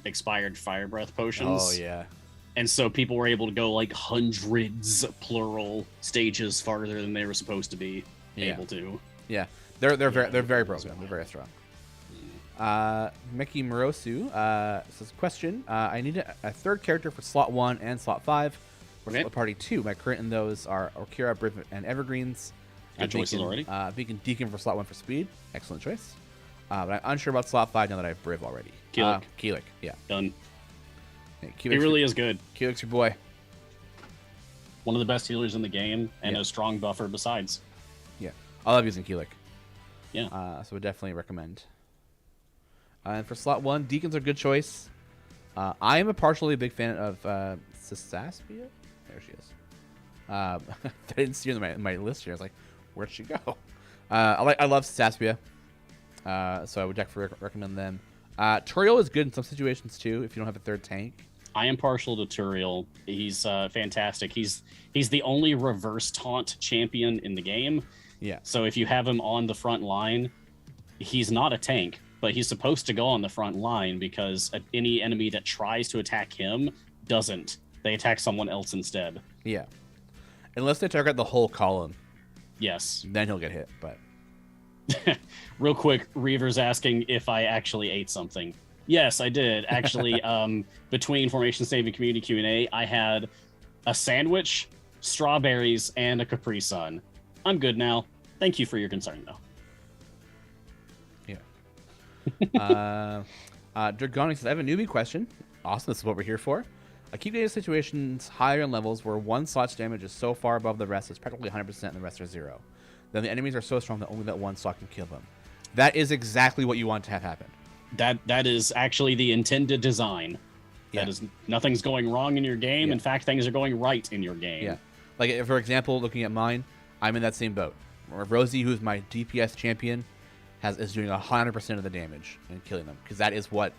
expired fire breath potions. Oh yeah. And so people were able to go like hundreds, plural, stages farther than they were supposed to be able to. Yeah. They're very broken. They're very strong. Mickey Morosu says, question. I need a third character for slot 1 and slot 5. For party 2, my current in those are Orkira, Briv, and Evergreens. Good choices already. Beacon Deacon for slot 1 for speed. Excellent choice. But I'm unsure about slot 5 now that I have Briv already. Keelik. Yeah. Done. Hey, he really is good. Keelik's your boy. One of the best healers in the game, and a strong buffer besides. Yeah. I love using Keelik. Yeah. So would definitely recommend. And for slot 1, Deacons are a good choice. I am a partially big fan of Sasaspia. There she is. I didn't see her in my list here. I was like, where'd she go? I love Sasaspia. So I would definitely recommend them. Turiel is good in some situations too, if you don't have a third tank. I am partial to Turiel. He's fantastic. He's the only reverse taunt champion in the game. Yeah. So if you have him on the front line, he's not a tank, but he's supposed to go on the front line because any enemy that tries to attack him doesn't. They attack someone else instead. Yeah. Unless they target the whole column. Yes. Then he'll get hit, but... Real quick, Reaver's asking if I actually ate something. Yes, I did. Actually, between Formation Save and Community Q&A, I had a sandwich, strawberries, and a Capri Sun. I'm good now. Thank you for your concern, though. Yeah. Dragonic says, I have a newbie question. Awesome, this is what we're here for. I keep getting situations higher in levels where one slot's damage is so far above the rest it's practically 100% and the rest are 0. Then the enemies are so strong that only that one slot can kill them. That is exactly what you want to have happen. That is actually the intended design. Yeah. That is, nothing's going wrong in your game. Yeah. In fact, things are going right in your game. Yeah. Like, for example, looking at mine, I'm in that same boat. Rosie, who's my DPS champion, is doing 100% of the damage and killing them because that is what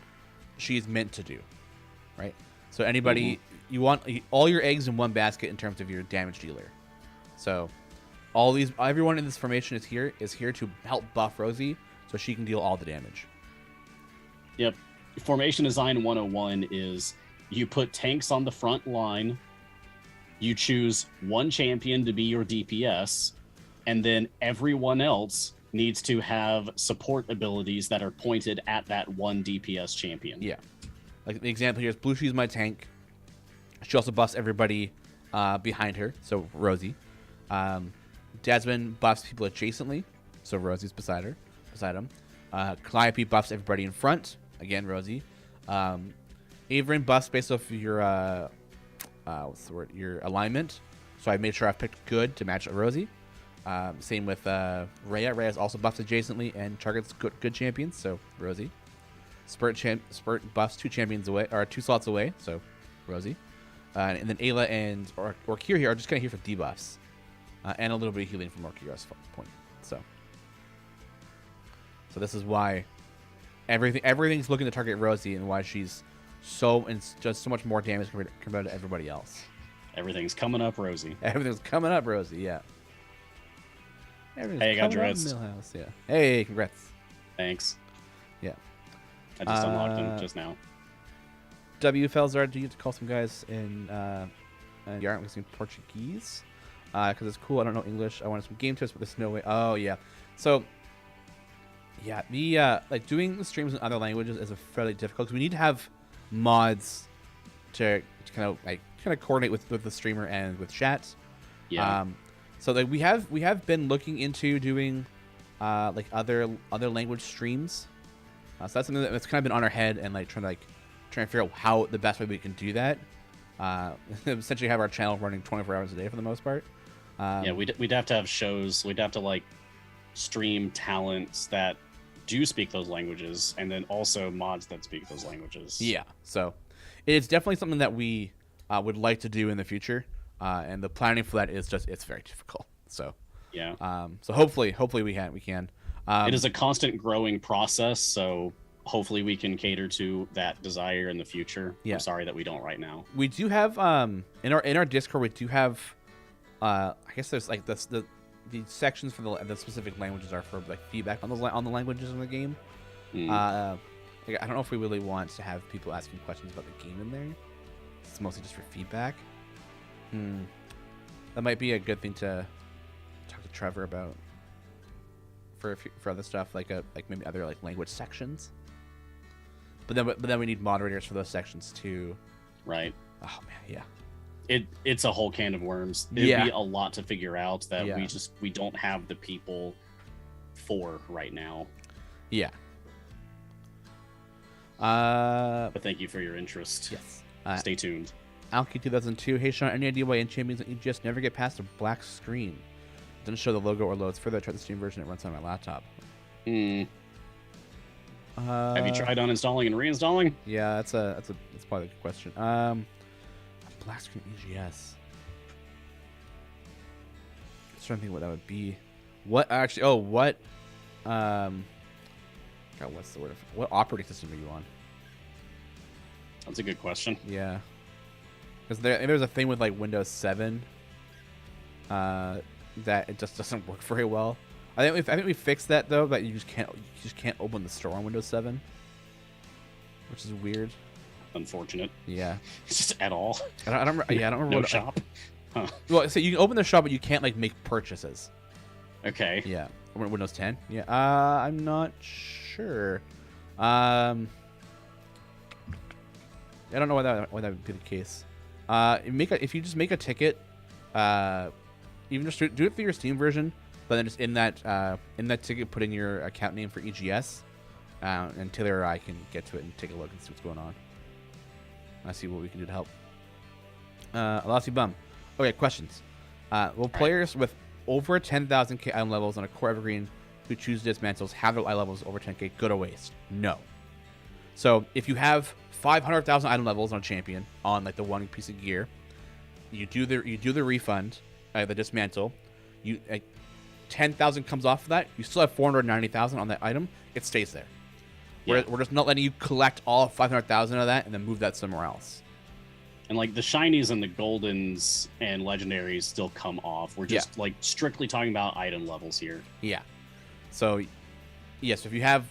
she's meant to do, right? So anybody, you want all your eggs in one basket in terms of your damage dealer. So everyone in this formation is here to help buff Rosie so she can deal all the damage. Yep. Formation Design 101 is you put tanks on the front line, you choose one champion to be your DPS, and then everyone else needs to have support abilities that are pointed at that one DPS champion. Yeah. Like the example here is Blue She's my tank. She also buffs everybody behind her, so Rosie. Desmond buffs people adjacently, so Rosie's beside him. Calliope buffs everybody in front, again Rosie. Averin buffs based off your your alignment, so I made sure I picked good to match Rosie. Same with Rhea. Rhea's also buffs adjacently and targets good champions, so Rosie. Spurt buffs 2 champions away, or 2 slots away, so Rosie. And then Ayla and Orkira here are just kind of here for debuffs. And a little bit of healing from Orkira's point. So this is why everything's looking to target Rosie and why she's just so much more damage compared to everybody else. Everything's coming up, Rosie. Everything's coming up, Rosie. Yeah. Hey, I got dressed. Millhouse, yeah. Hey, congrats. Thanks. Yeah. I just unlocked them just now. W. Felzard, do you have to call some guys in the aren't listening Portuguese? Because it's cool. I don't know English. I wanted some game tips, but there's no way. Oh, yeah. So, yeah, the like doing the streams in other languages is fairly difficult because we need to have mods to kind of coordinate with the streamer and with chat. Yeah. So like we have been looking into doing like other language streams. So that's something that's kind of been on our head and like trying to figure out how the best way we can do that. Essentially have our channel running 24 hours a day for the most part. Yeah, we'd have to have shows. We'd have to like stream talents that do speak those languages, and then also mods that speak those languages. Yeah, so it's definitely something that we would like to do in the future, and the planning for that it's very difficult. So yeah, so hopefully we can. It is a constant growing process, so hopefully we can cater to that desire in the future. Yeah. I'm sorry that we don't right now. We do have in our Discord we do have I guess there's like the sections for the specific languages are for like feedback on the languages in the game. I don't know if we really want to have people asking questions about the game in there. It's mostly just for feedback. That might be a good thing to talk to Trevor about for other stuff like maybe other like language sections. But then we need moderators for those sections too. Right. Oh man, yeah. It's a whole can of worms. It'd be a lot to figure out that we don't have the people for right now. Yeah. But thank you for your interest. Yes. Stay tuned. Alki 2002. Hey Sean, any idea why in champions you just never get past a black screen? It doesn't show the logo or loads further. I tried the Steam version. It runs on my laptop. Have you tried uninstalling and reinstalling? Yeah, that's probably a good question. Black screen EGS. I'm trying to think what that would be. What actually? Oh, what? God, what's the word? What operating system are you on? That's a good question. Yeah, because there's a thing with like Windows 7 that it just doesn't work very well. I think we fixed that though. That you just can't open the store on Windows 7, which is weird. Unfortunate. Yeah. Just at all. I don't remember. No what shop. Huh. Well, so you can open the shop, but you can't like make purchases. Okay. Yeah. Windows 10. Yeah. I'm not sure. I don't know why that would be the case. If you just make a ticket, even just do it for your Steam version, but then just in that ticket, put in your account name for EGS, and Taylor or I can get to it and take a look and see what's going on. I see what we can do to help. Lossy Bum. Okay, questions. Will players with over 10,000k item levels on a core evergreen who choose dismantles have their item levels over 10k go to waste? No. So if you have 500,000 item levels on a champion on like the one piece of gear, you do the refund, the dismantle. 10,000 comes off of that. You still have 490,000 on that item. It stays there. Yeah. We're just not letting you collect all 500,000 of that and then move that somewhere else. And like the shinies and the goldens and legendaries still come off. We're just like strictly talking about item levels here. Yeah. So yes, if you have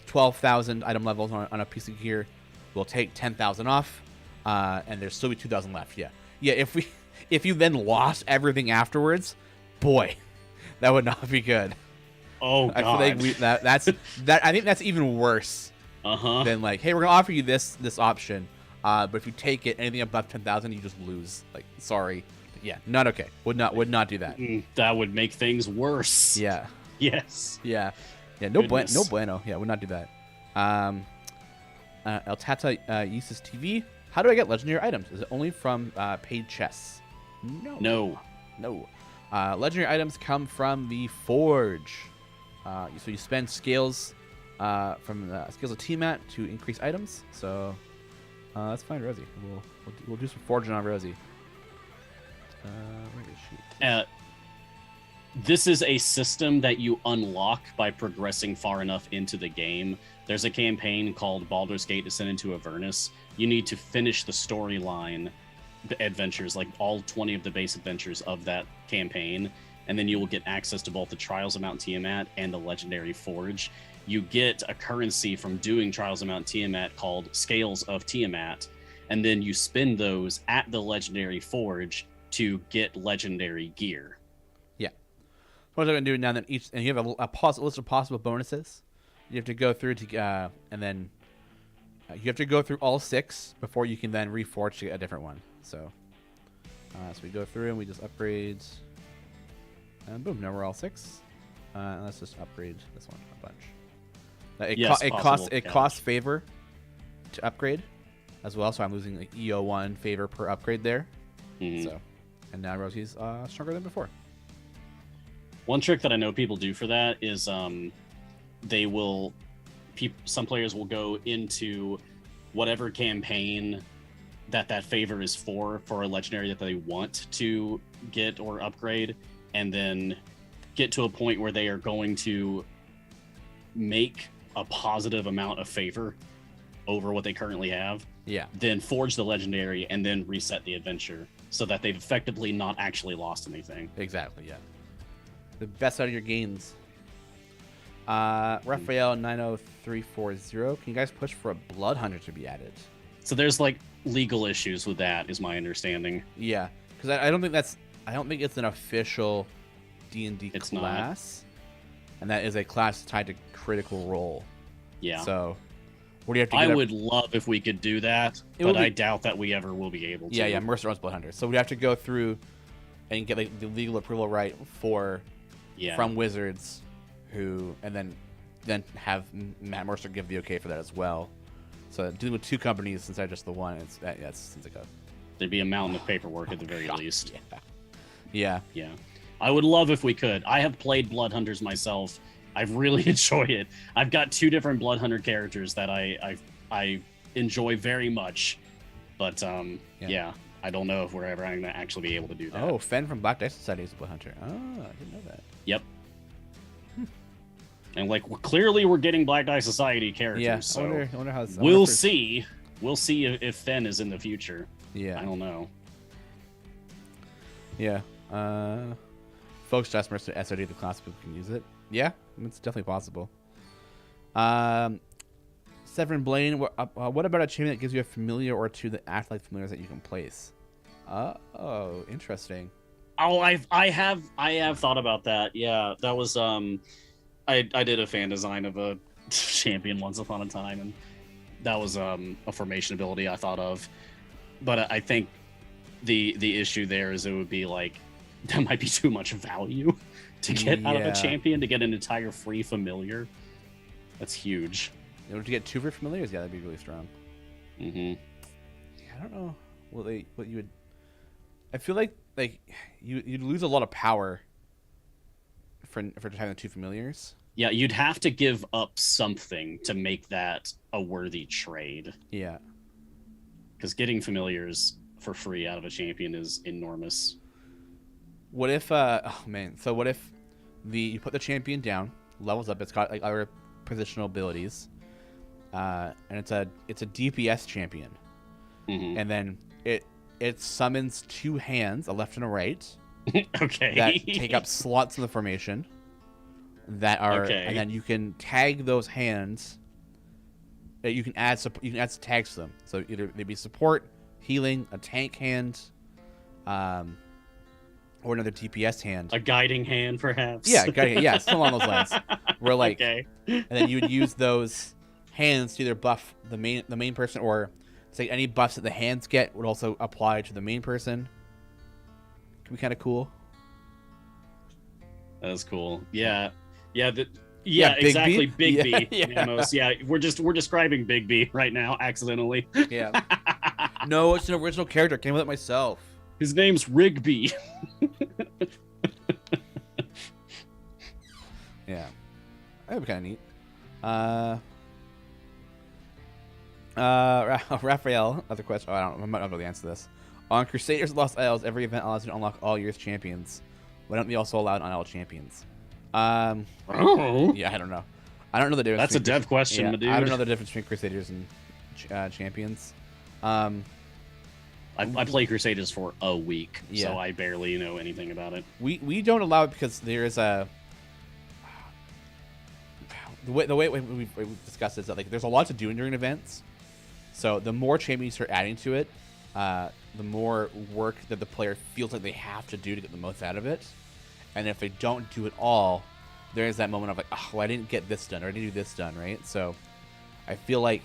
12,000 item levels on a piece of gear, we'll take 10,000 off, and there's still be 2,000 left. Yeah. If you then lost everything afterwards, boy, that would not be good. Oh God. I feel like I think that's even worse. Than like, hey, we're gonna offer you this option, but if you take it, anything above 10,000, you just lose. Like, sorry. Yeah, not okay. Would not do that. That would make things worse. Yeah. Yes. Yeah. No bueno. Yeah, would not do that. El Tata uses TV. How do I get legendary items? Is it only from paid chests? No. Legendary items come from the Forge. So you spend scales from scales of Tiamat to increase items. So that's fine, Rosie. We'll do some forging on Rosie. Where is she? This is a system that you unlock by progressing far enough into the game. There's a campaign called Baldur's Gate Descent into Avernus. You need to finish the storyline adventures, like all 20 of the base adventures of that campaign, and then you will get access to both the Trials of Mount Tiamat and the Legendary Forge. You get a currency from doing Trials of Mount Tiamat called Scales of Tiamat, and then you spend those at the Legendary Forge to get legendary gear. Yeah. What I'm going to do now, and you have a list of possible bonuses. You have to go through and then you have to go through all 6 before you can then reforge to get a different one. So we go through and we just upgrade, and boom, now we're all 6. Let's just upgrade this one a bunch. It costs favor to upgrade as well, so I'm losing like EO1 favor per upgrade there. So, and now Rosie's stronger than before. One trick that I know people do for that is they will some players will go into whatever campaign that favor is for a legendary that they want to get or upgrade, and then get to a point where they are going to make a positive amount of favor over what they currently have. Yeah. Then forge the legendary and then reset the adventure so that they've effectively not actually lost anything. Exactly, yeah. The best out of your gains. Raphael 90340. Can you guys push for a Blood Hunter to be added? So there's like legal issues with that, is my understanding. Yeah, because I don't think it's an official D&D class, and that is a class tied to Critical Role. Yeah. So, what do you have to? I would love if we could do that, but I doubt that we ever will be able to. Yeah. Mercer owns Blood Hunter, so we have to go through and get like the legal approval right from Wizards, and then have Matt Mercer give the okay for that as well. So dealing with two companies instead of just the one, seems like there'd be a mountain of paperwork at the very least. Yeah. I would love if we could. I have played Blood Hunters myself. I really enjoy it. I've got 2 different Blood Hunter characters that I enjoy very much, but I don't know if we're ever going to actually be able to do that. Oh, Fen from Black Dice Society is a Blood Hunter. Oh, I didn't know that. Yep. And clearly we're getting Black Die Society characters. Yeah, so I wonder how. We'll see. We'll see if Fen is in the future. Yeah. I don't know. Yeah. Folks just Mercer SOD the class people can use it. Yeah, it's definitely possible. Severin Blaine, what about a champion that gives you a familiar or 2 that act like familiars that you can place? Oh, interesting. Oh, I have thought about that. Yeah, that was I did a fan design of a champion once upon a time, and that was a formation ability I thought of. But I think the issue there is it would be like that might be too much value to get out of a champion to get an entire free familiar. That's huge. In order to get 2 free familiars, that'd be really strong. Mm-hmm. I don't know what you would. I feel like you'd lose a lot of power for having the 2 familiars. Yeah, you'd have to give up something to make that a worthy trade. Yeah. Because getting familiars for free out of a champion is enormous. What if so what if you put the champion down, levels up, it's got like other positional abilities, and it's a DPS champion. Mm-hmm. And then it summons 2 hands, a left and a right. Okay. That take up slots in the formation. That are, and then you can tag those hands. You can add tags to them. So either they be support, healing, a tank hand, or another DPS hand. A guiding hand, perhaps. Yeah, something along those lines. Where okay. And then you would use those hands to either buff the main person, or say any buffs that the hands get would also apply to the main person. Could be kind of cool. That's cool. Yeah. Big Exactly. B? Big B. Nanos. Yeah, we're describing Big B right now, accidentally. Yeah. No, it's an original character. I came with it myself. His name's Rigby. Yeah. That would be kind of neat. Raphael, other question. I might not really answer this. On Crusaders Lost Isles, every event allows you to unlock all year's champions. Why don't they also allow on all champions? Yeah, I don't know. I don't know the difference. That's a dev question, dude. I don't know the difference between Crusaders and champions. I play Crusaders for a week, Yeah. so I barely know anything about it. We don't allow it because there is a the way we discussed is that there's a lot to do during events. So the more champions you start adding to it, the more work that the player feels like they have to do to get the most out of it. And if they don't do it all, there is that moment of oh, I didn't get this done, or I didn't do this done, right? So I feel like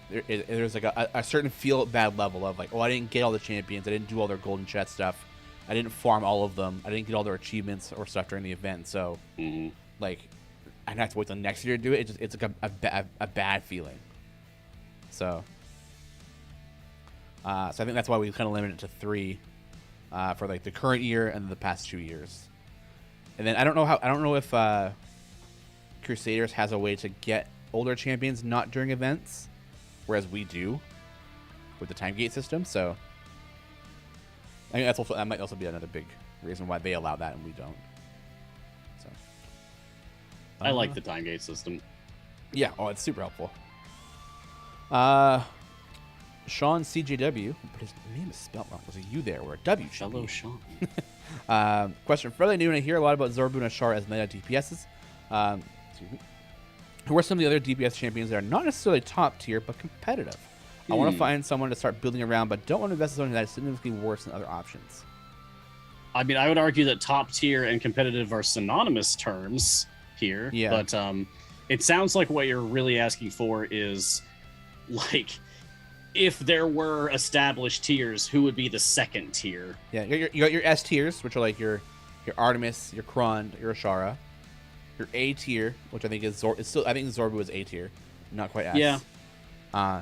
there's a certain feel bad level of oh, I didn't get all the champions, I didn't do all their golden chest stuff, I didn't farm all of them, I didn't get all their achievements or stuff during the event. So I have to wait till next year to do it. It's like a bad feeling. So I think that's why we kind of limited it to 3 for like the current year and the past 2 years. And then I don't know if Crusaders has a way to get older champions not during events, whereas we do with the time gate system. So I think that might also be another big reason why they allow that and we don't. So I like the time gate system. Yeah, it's super helpful. Sean CJW, but his name is spelled wrong. Was a U there or a W? Hello, Sean. Question: fairly new, and I hear a lot about Zorbu and Ashara as meta DPSs. Excuse me. Who are some of the other DPS champions that are not necessarily top tier but competitive? I want to find someone to start building around, but don't want to invest in something that is significantly worse than other options. I mean, I would argue that top tier and competitive are synonymous terms here. Yeah. But it sounds like what you're really asking for is, like, if there were established tiers, who would be the second tier? Yeah, you got your S tiers, which are like your Artemis, your Krond, your Ashara. Your A tier, which I think is I think Zorbu is A tier, not quite S. Yeah.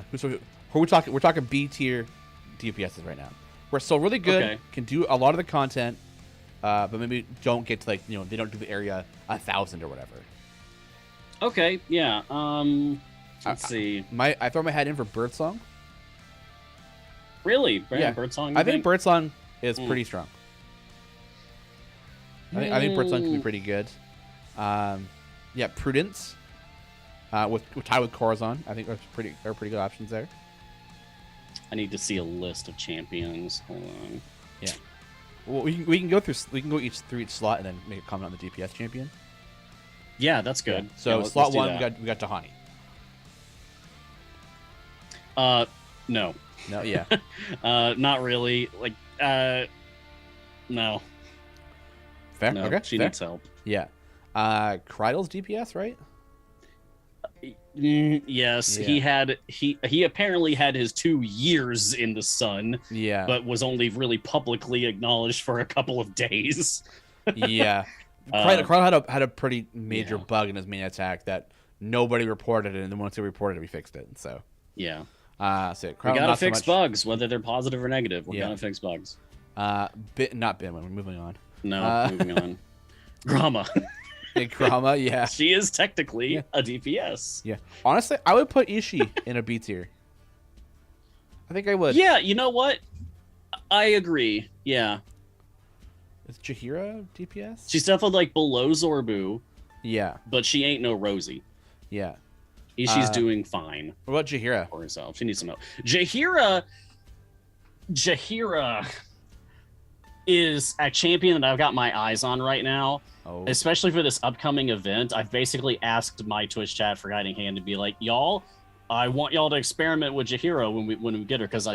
Who we're talking? We're talking B tier DPSs right now. We're still really good, Okay. can do a lot of the content, but maybe don't get to they don't do the area 1,000 or whatever. Okay, yeah. Let's see. I throw my head in for Birdsong. Really? Yeah. Birdsong? I think Birdsong is pretty strong. I think Birdsong can be pretty good. Yeah, Prudence. With tied with Corazon, I think are pretty good options there. I need to see a list of champions. Hold on. Yeah. Well, we can go through each slot and then make a comment on the DPS champion. Yeah, that's good. Yeah. So yeah, slot let's do 1, that. we got Tahani. No. No, yeah. Not really. Like, no. Fair. No, Okay. she fair. needs help. Yeah. Krydel's DPS, right? Yes, Yeah. he apparently had his 2 years in the sun, Yeah. but was only really publicly acknowledged for a couple of days. Yeah. Krydel had a pretty major yeah. bug in his main attack that nobody reported it, and then once they reported it, we fixed it. So Yeah. So We gotta not so fix much. bugs, whether they're positive or negative. We're Yeah. gonna fix bugs. Not Binwin. We're moving on. No, moving on. Grama. Big Krama, yeah. She is technically Yeah. a DPS. Yeah. Honestly, I would put Ishii in a B tier. I think I would. Yeah, you know what? I agree. Yeah. Is Jaheira DPS? She's definitely like below Zorbu, Yeah. but she ain't no Rosie. Yeah. She's doing fine What about Jaheira? for herself. She needs some help. Jaheira is a champion that I've got my eyes on right now, Oh. especially for this upcoming event. I've basically asked my Twitch chat for Guiding Hand to be like, y'all, I want y'all to experiment with Jaheira when we get her, because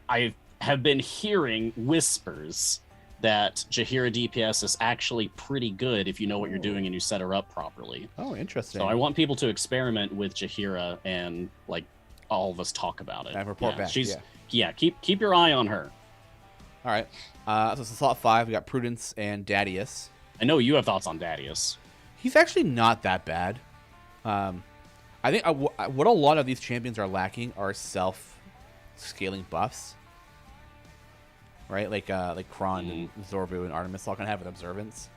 I have been hearing whispers that Jaheira DPS is actually pretty good if you know what you're doing and you set her up properly. Oh, interesting. So I want people to experiment with Jaheira and like all of us talk about it. And report back, yeah. Keep your eye on her. All right. So it's slot 5. We got Prudence and Dadius. I know you have thoughts on Dadius. He's actually not that bad. I think what a lot of these champions are lacking are self-scaling buffs. Right, like Krond and Zorbu and Artemis all kind of have with Observance.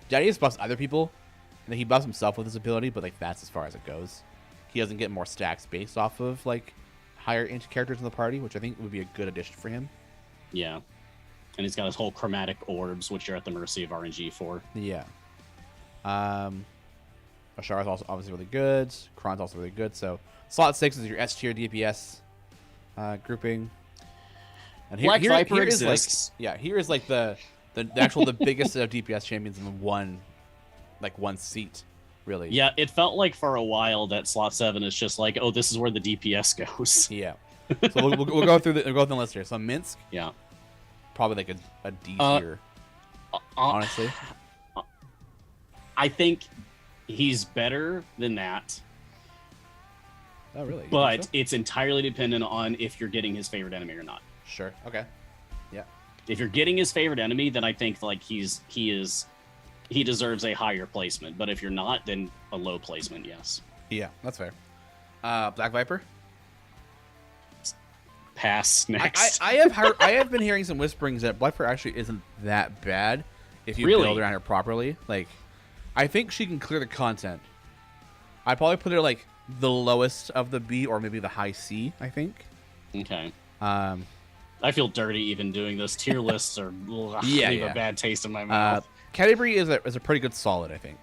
Dadius buffs other people, and then he buffs himself with his ability, but like that's as far as it goes. He doesn't get more stacks based off of like higher int characters in the party, which I think would be a good addition for him. Yeah. And he's got his whole chromatic orbs, which you're at the mercy of RNG for. Yeah. Ashara's also obviously really good. Krond's also really good. So slot 6 is your S tier DPS grouping. And Black Viper here is exists. here is like the actual the biggest set of DPS champions in one seat, really. Yeah, it felt like for a while that slot 7 is just like, oh, this is where the DPS goes. Yeah. So we'll go through the list here. So Minsk, Yeah. probably like a D tier, honestly. I think he's better than that, Oh, really? You but think so? it's entirely dependent on if you're getting his favorite enemy or not. Sure. Okay. Yeah. If you're getting his favorite enemy, then I think like he's he deserves a higher placement. But if you're not, then a low placement, yes. Yeah, that's fair. Black Viper. Pass next. I have been hearing some whisperings that Black Viper actually isn't that bad if you Really? build around her properly. Like, I think she can clear the content. I'd probably put her like the lowest of the B or maybe the high C. I think. Okay. I feel dirty even doing this. Tier lists are Yeah, leave yeah. a bad taste in my mouth. Category is a pretty good solid, I think.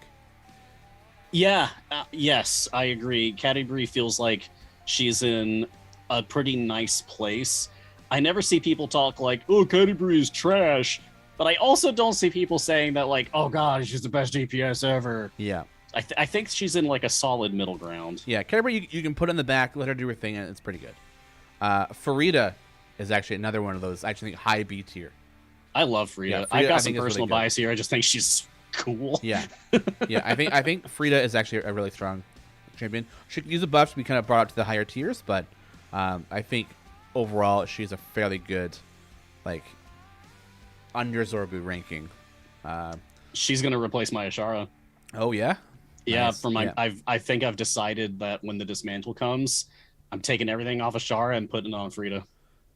Yeah, yes, I agree. Category feels like she's in a pretty nice place. I never see people talk like, "Oh, Category is trash," but I also don't see people saying that like, "Oh God, she's the best DPS ever." Yeah. I think she's in like a solid middle ground. Yeah, Category you can put in the back, let her do her thing, and it's pretty good. Farida is actually another one of those. I actually think high B tier. I love Frida. Yeah, I've Frida, I got some think, is personal really good. bias here. I just think she's cool. Yeah, yeah. I think Frida is actually a really strong champion. She can use the buffs to be kind of brought up to the higher tiers, but I think overall she's a fairly good, like, under Zorbu ranking. She's gonna replace my Ashara. Oh yeah. Yeah, Nice. for my Yeah. I think I've decided that when the Dismantle comes, I'm taking everything off Ashara and putting it on Frida.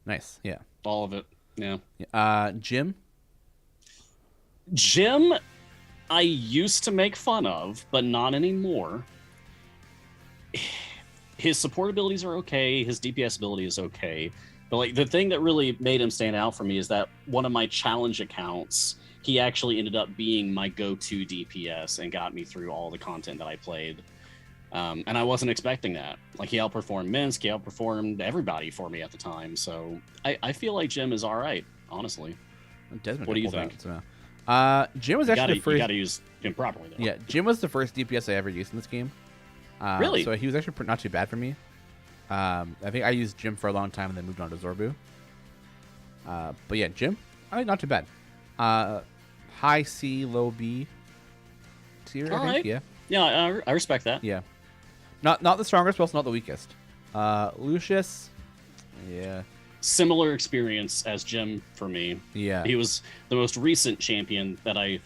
Nice. Yeah. All of it. Yeah. Jim. Jim, I used to make fun of, but not anymore. His support abilities are okay. His DPS ability is okay. But like the thing that really made him stand out for me is that one of my challenge accounts, he actually ended up being my go-to DPS and got me through all the content that I played. And I wasn't expecting that. Like he outperformed Minsk, he outperformed everybody for me at the time. So I feel like Jim is all right, honestly. Desmond, What do you pulled think? that, so. Jim was actually the You first. gotta use him properly though. Yeah, Jim was the first DPS I ever used in this game. Really? So he was actually not too bad for me. I think I used Jim for a long time and then moved on to Zorbu. But yeah, Jim, not too bad. High C, low B tier, I think. Alright. Yeah, Yeah, I respect that. yeah. Not the strongest, but also not the weakest. Lucius, yeah, Similar experience as Jim for me. yeah. He was the most recent champion that I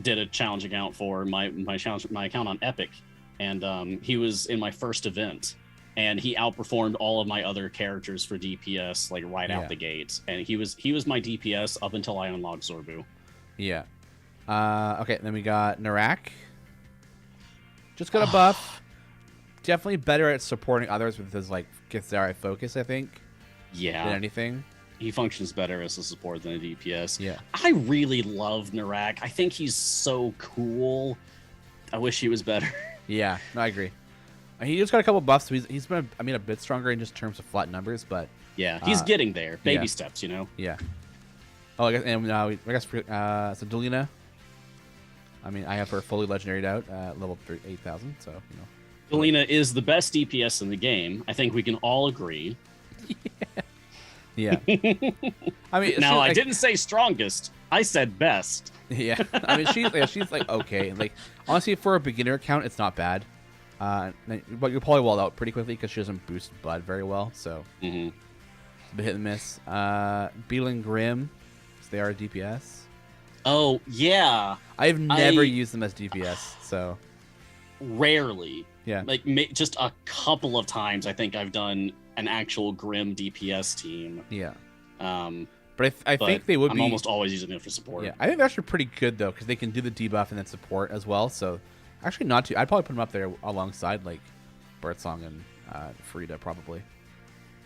did a challenge account for, my account on Epic, and he was in my first event, and he outperformed all of my other characters for DPS like right Yeah. out the gate, and he was my DPS up until I unlocked Zorbu. Yeah. Okay, then we got Narak. Just got a buff. Definitely better at supporting others with his like Githzari focus, I think, than Yeah, anything. he functions better as a support than a DPS. Yeah. I really love Narak. I think he's so cool. I wish he was better. Yeah, no, I agree. He just got a couple buffs. So he's been, a bit stronger in just terms of flat numbers, but Yeah, he's getting there. Baby yeah. steps, you know. yeah. Oh, I guess so Delina. I mean, I have her fully legendaried out at level 8,000, so you know. Delina is the best DPS in the game. I think we can all agree. Yeah. I mean, Now, I like, didn't say strongest. I said best. Yeah, I mean, she's like okay. Like honestly, for a beginner account, it's not bad. But you'll probably wall out pretty quickly because she doesn't boost Bud very well, so Mm-hmm. it's a bit hit and miss. Beeling Grim, so they are a DPS. Oh, yeah. I've never used them as DPS, so Rarely. yeah. Like, just a couple of times, I think I've done an actual Grim DPS team. Yeah. Um, But I but think they would I'm be almost always using it for support. Yeah, I think they're actually pretty good though because they can do the debuff and then support as well. So actually, not too. I'd probably put them up there alongside like Birdsong and Frida probably.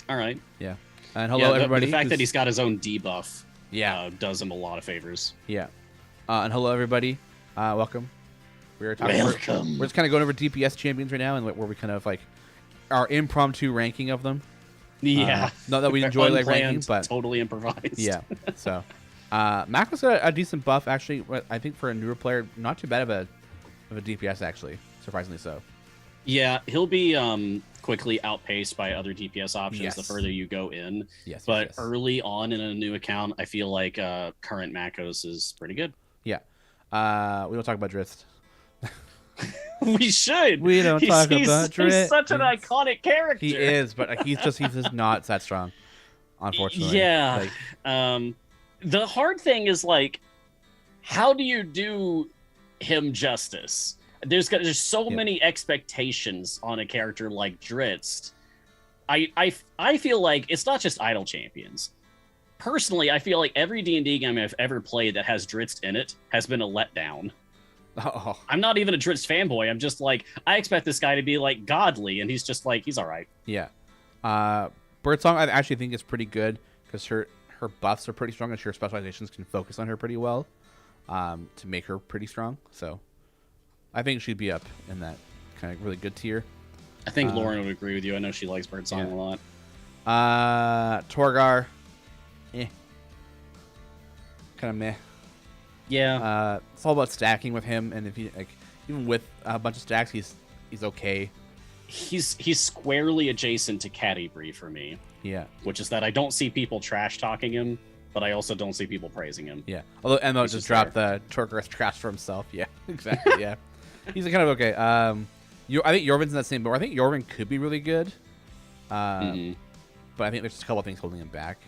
All right. Yeah. And hello Yeah, everybody. The fact that who's- he's got his own debuff yeah does him a lot of favors. yeah. And hello everybody. Welcome. We're talking. Welcome. We're just kind of going over DPS champions right now and where we kind of like our impromptu ranking of them. Yeah. Not that we They're enjoy like ranking, unplanned, but totally improvised. yeah. So Mako's got a decent buff actually. I think for a newer player, not too bad of a DPS actually. Surprisingly so. Yeah, he'll be quickly outpaced by other DPS options Yes. the further you go in. Yes. But yes. early on in a new account, I feel like current Makos is pretty good. Yeah. We don't talk about Drizzt. We should. We don't talk about Drizzt. He's such an iconic character. He is, but he's just not that strong, unfortunately. Yeah. Like, The hard thing is like, how do you do him justice. There's so many expectations on a character like Drizzt. I feel like it's not just Idle Champions. Personally, I feel like every D&D game I've ever played that has Drizzt in it has been a letdown. Oh. I'm not even a Drizzt fanboy. I'm just like, I expect this guy to be like godly, and he's just like, he's all right. Yeah. Birdsong, I actually think is pretty good because her buffs are pretty strong, and her specializations can focus on her pretty well to make her pretty strong. So I think she'd be up in that kind of really good tier. I think Lauren would agree with you. I know she likes Birdsong a lot. Torgar, kind of meh. Yeah. It's all about stacking with him, and if he even with a bunch of stacks, he's okay. He's squarely adjacent to Catti-brie for me. Yeah. Which is that I don't see people trash talking him, but I also don't see people praising him. Yeah. Although Emma just dropped the Torgar's trash for himself. Yeah. Exactly. Yeah. He's kind of okay. I think Yorvin's in that same boat. I think Yorvin could be really good. But I think there's just a couple of things holding him back.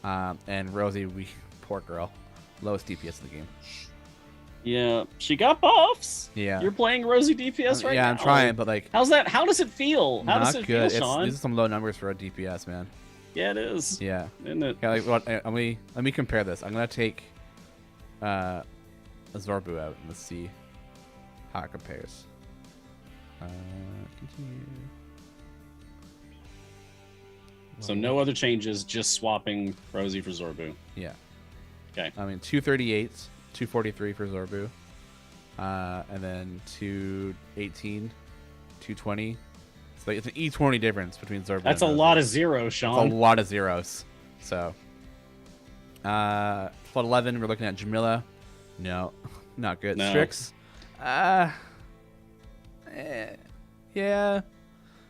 And Rosie, poor girl. Lowest DPS in the game. Yeah, she got buffs. Yeah. You're playing Rosie DPS right now. Yeah, I'm trying, but like... How's that? How does it feel? How does it feel, Sean? These are some low numbers for a DPS, man. Yeah, it is. Yeah. Isn't it? Yeah, like, let me compare this. I'm going to take a Zorbu out and let's see how it compares. Continue. So no other changes, just swapping Rosie for Zorbu. Yeah. Okay. 238, 243 for Zorbu. And then 218, 220. So it's an E20 difference between Zorbu That's a and Rosie. lot of zeros, Sean. That's a lot of zeros. So, Flood 11, we're looking at Jamila. No, not good. No. Strix. Yeah.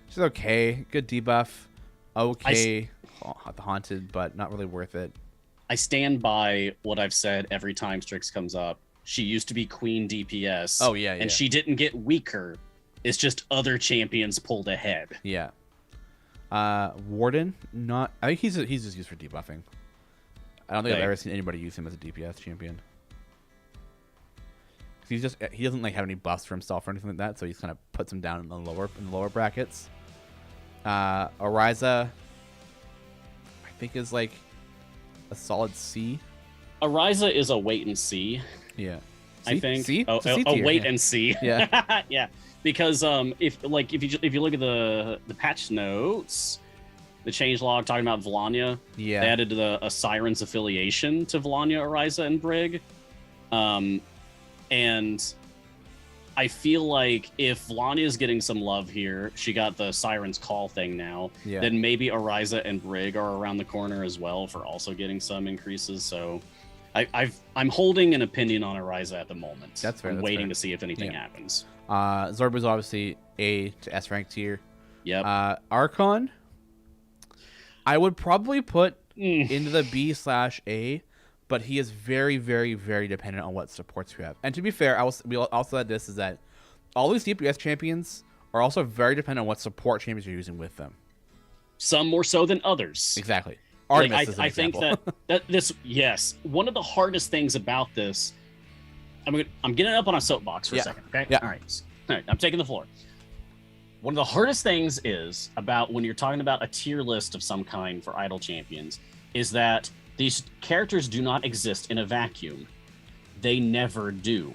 She's okay. Good debuff. Okay. Haunted, but not really worth it. I stand by what I've said every time Strix comes up. She used to be Queen DPS. Oh, yeah. And she didn't get weaker. It's just other champions pulled ahead. Yeah. Warden, not. I think he's just used for debuffing. I don't think I've ever seen anybody use him as a DPS champion. He doesn't like have any buffs for himself or anything like that, so he's kind of puts him down in the lower brackets. Ariza, I think is like a solid C. Ariza is a wait and see. Yeah. I think. C? A wait and see. Yeah. Yeah. Because if you look at the patch notes, the changelog talking about Volanya, they added a Siren's affiliation to Volanya, Ariza, and Brig. And I feel like if Volanya is getting some love here, she got the Siren's Call thing now, then maybe Ariza and Brig are around the corner as well for also getting some increases. So I'm holding an opinion on Ariza at the moment. That's fair. I'm waiting to see if anything happens. Zorbu's obviously A to S rank tier. Yep. Archon, I would probably put into the B/A, but he is very, very, very dependent on what supports we have. And to be fair, we also had this, is that all these DPS champions are also very dependent on what support champions you're using with them. Some more so than others. Exactly. Artemis is an I example. think that this, yes, one of the hardest things about this, I'm getting up on a soapbox for a second, okay? Yeah. All right, I'm taking the floor. One of the hardest things is about when you're talking about a tier list of some kind for idle champions is that these characters do not exist in a vacuum. They never do.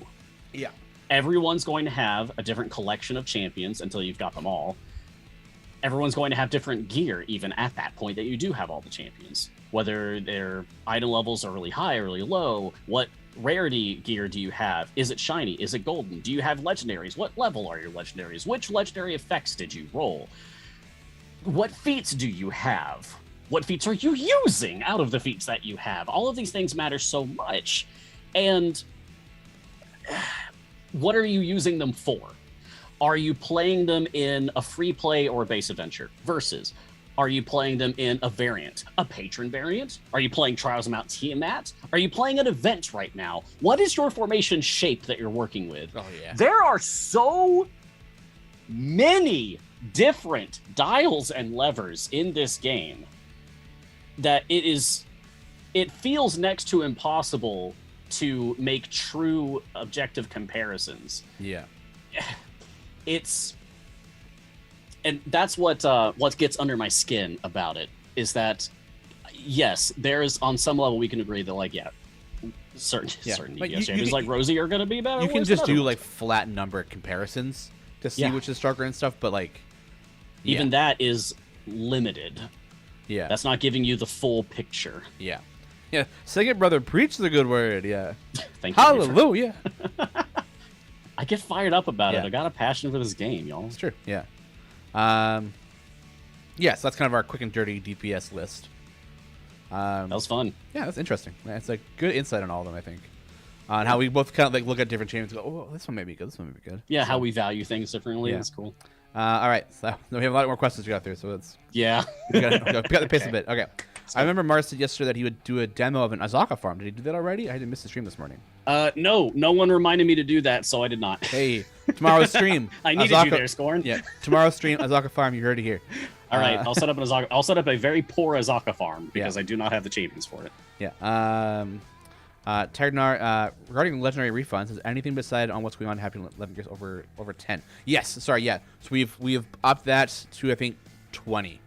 Yeah. Everyone's going to have a different collection of champions until you've got them all. Everyone's going to have different gear, even at that point that you do have all the champions. Whether their item levels are really high or really low, what rarity gear do you have? Is it shiny? Is it golden? Do you have legendaries? What level are your legendaries? Which legendary effects did you roll? What feats do you have? What feats are you using out of the feats that you have? All of these things matter so much. And what are you using them for? Are you playing them in a free play or a base adventure? Versus, are you playing them in a variant? A patron variant? Are you playing Trials of Mount Tiamat? Are you playing an event right now? What is your formation shape that you're working with? Oh, yeah. There are so many different dials and levers in this game that it feels next to impossible to make true objective comparisons. Yeah. And that's what gets under my skin about it, is that yes, there is, on some level we can agree that like certain Like, EPS champions like Rosie are going to be better. You can worse just than do other like ones. flat number comparisons to see which is stronger and stuff, but like even that is limited. Yeah. That's not giving you the full picture. Yeah. Yeah. Second brother, preach the good word. Yeah. Thank you. Hallelujah. I get fired up about it. Yeah. I got a passion for this game, y'all. It's true. Yeah. Yes, that's kind of our quick and dirty DPS list. That was fun. Yeah, that's interesting. It's like good insight on all of them, I think. On how we both kind of like look at different champions and go, oh, this one may be good. This one may be good. Yeah, So, how we value things differently. Yeah. That's cool. all right. So we have a lot more questions to go through. So let's Yeah. we got the pace a bit. Okay. I remember Mars said yesterday that he would do a demo of an Azaka farm. Did he do that already? I didn't miss the stream this morning. No one reminded me to do that, so I did not. Hey, tomorrow's stream. I needed you there, Scorn. Yeah, tomorrow's stream, Azaka farm. You heard it here. All right, I'll set up an Azaka. I'll set up a very poor Azaka farm because Yeah. I do not have the champions for it. Yeah. Tagnar, regarding legendary refunds, has anything decided on what's going on happening 11 years over 10? Yes. Sorry. Yeah. So we've upped that to I think 20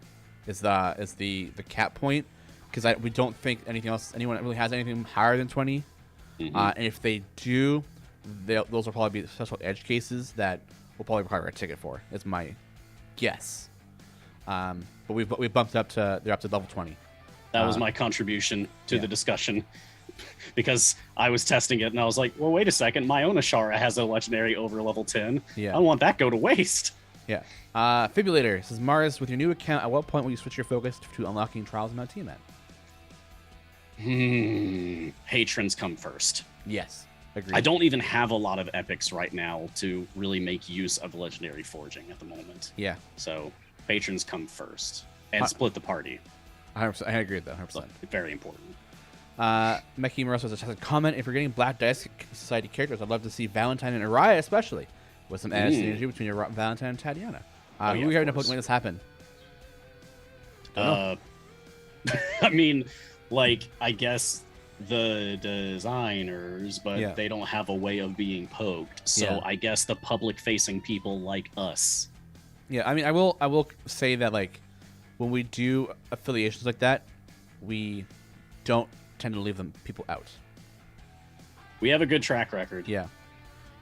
is the cap point, because we don't think anyone really has anything higher than 20. Mm-hmm. And if they do, those will probably be special edge cases that will probably require a ticket for. Is my guess. But we've bumped up to they're up to level 20. That was my contribution to the discussion, because I was testing it and I was like, well, wait a second, my own Ashara has a legendary over level 10. Yeah. I don't want that go to waste. Yeah. Fibulator says, Mars, with your new account, at what point will you switch your focus to unlocking Trials of Mount Tiamat? Patrons come first. Yes. Agreed. I don't even have a lot of epics right now to really make use of legendary forging at the moment. Yeah. So patrons come first and split the party. 100%. I agree with that. 100%. Very important. Meki Moroso has a comment. If you're getting Black Dice Society characters, I'd love to see Valentine and Araya, especially, with some added synergy between your Valentine and Tatiana. Who we having to make this happen? I mean, like, I guess the designers, but they don't have a way of being poked. So I guess the public-facing people like us. Yeah, I mean, I will say that, like, when we do affiliations like that, we don't tend to leave people out. We have a good track record. Yeah.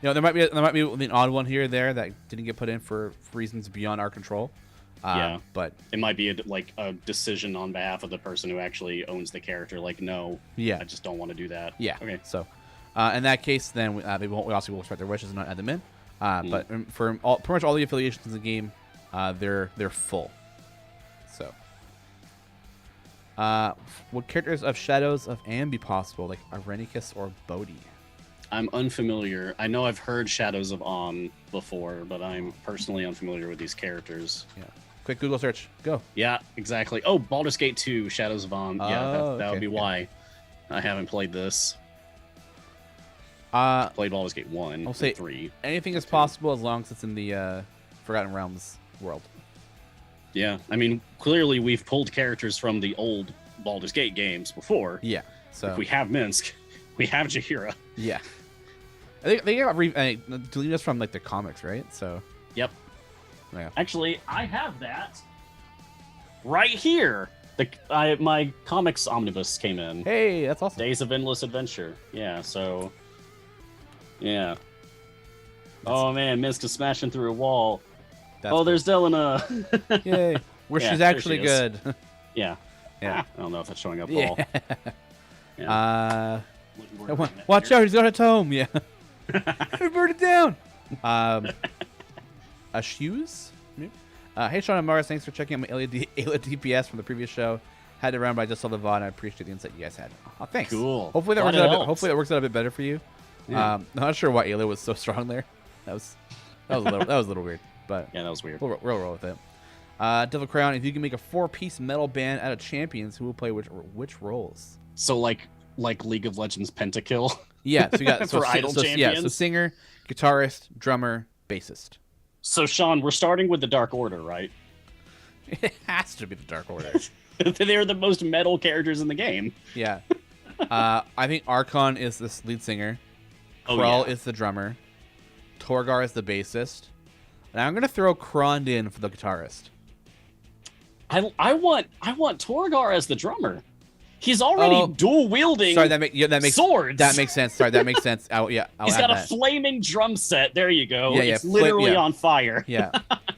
You know, there might be an odd one here or there that didn't get put in for reasons beyond our control. But it might be a decision on behalf of the person who actually owns the character. Like, no, I just don't want to do that. Yeah. Okay. So, in that case, then we also will respect their wishes and not add them in. But for pretty much all the affiliations in the game, they're full. So, would characters of Shadows of Am be possible, like Arenicus or Bodhi? I'm unfamiliar. I know I've heard Shadows of Am before, but I'm personally unfamiliar with these characters. Yeah. Quick Google search. Go. Yeah, exactly. Oh, Baldur's Gate 2, Shadows of Am. Yeah, that would be why I haven't played this. Played Baldur's Gate 1 I'll say 3. Anything is possible as long as it's in the Forgotten Realms world. Yeah, I mean, clearly we've pulled characters from the old Baldur's Gate games before. Yeah. So if we have Minsk, we have Jaheira. Yeah. They got deleted us from like the comics, right? So. Yep. Yeah. Actually, I have that right here. My comics omnibus came in. Hey, that's awesome. Days of Endless Adventure. Yeah. So. Yeah. Oh man, Minsk is smashing through a wall. There's Delana. Yay. Where she's actually good. Yeah. Yeah. I don't know if that's showing up at all. Yeah. Watch out, he's got a tome. Yeah. Burn it down. Shoes? Hey, Sean and Mars, thanks for checking out my Ayla DPS from the previous show. Had to run, but I just saw the VOD, and I appreciate the insight you guys had. Oh, thanks. Cool. Hopefully that works out a bit better for you. Yeah. I'm not sure why Ayla was so strong there. That was a little weird, but yeah, that was weird. We'll roll with it. Devil Crown, if you can make a 4-piece metal band out of champions, who will play which roles? So like League of Legends Pentakill. Yeah, so you got for idle champions. Yeah, so singer, guitarist, drummer, bassist. So Sean, we're starting with the Dark Order, right? It has to be the Dark Order. They're the most metal characters in the game. Yeah. I think Archon is the lead singer. Oh, Krull yeah. is the drummer. Torgar is the bassist. And I'm gonna throw Krond in for the guitarist. I want Torgar as the drummer. He's already dual wielding. Sorry, that makes swords. That makes sense. Sorry, that makes sense. I'll He's add got that. a flaming drum set. There you go. Yeah, It's literally on fire. Yeah,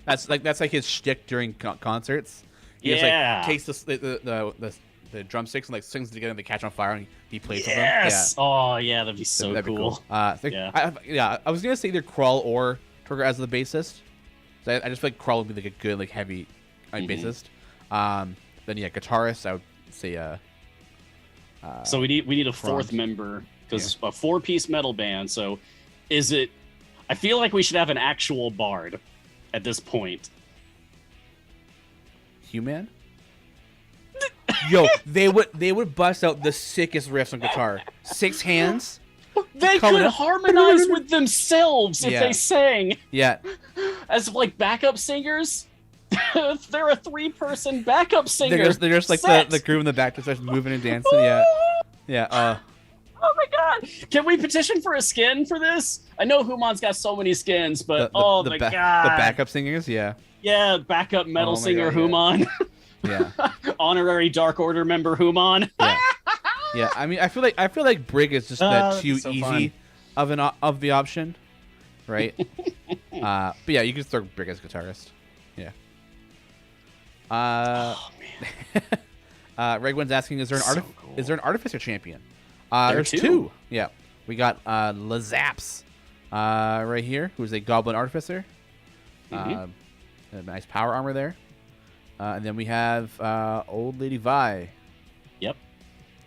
that's like his shtick during concerts. He Yeah. just, like, takes the drumsticks and like swings together and they catch on fire and he plays with them. Yes. Oh yeah, that'd be so That'd be cool. I was gonna say either Krull or Torgar as the bassist. So I just feel like Krull would be like a good like heavy bassist. Then yeah, guitarist. I would say so we need a fourth member because it's a 4-piece metal band. So is it? I feel like we should have an actual bard at this point. Human. Yo, they would bust out the sickest riffs on guitar. 6 hands. They could harmonize with themselves if they sang. Yeah. As like backup singers. They're a 3-person backup singer. They're just like the group in the back that starts moving and dancing. Yeah. Yeah. Oh my god! Can we petition for a skin for this? I know Human's got so many skins, but god! The backup singers, yeah. Yeah, backup metal singer God, Human. Yeah. Honorary Dark Order member Human. Yeah. Yeah. I mean, I feel like Brig is just too so easy of the option, right? But yeah, you can throw Brig as guitarist. Yeah. Oh man. Regwin's asking, is there an artificer champion? There's two. Yeah. We got Lazaps right here, who's a goblin artificer. A nice power armor there. And then we have Old Lady Vi. Yep.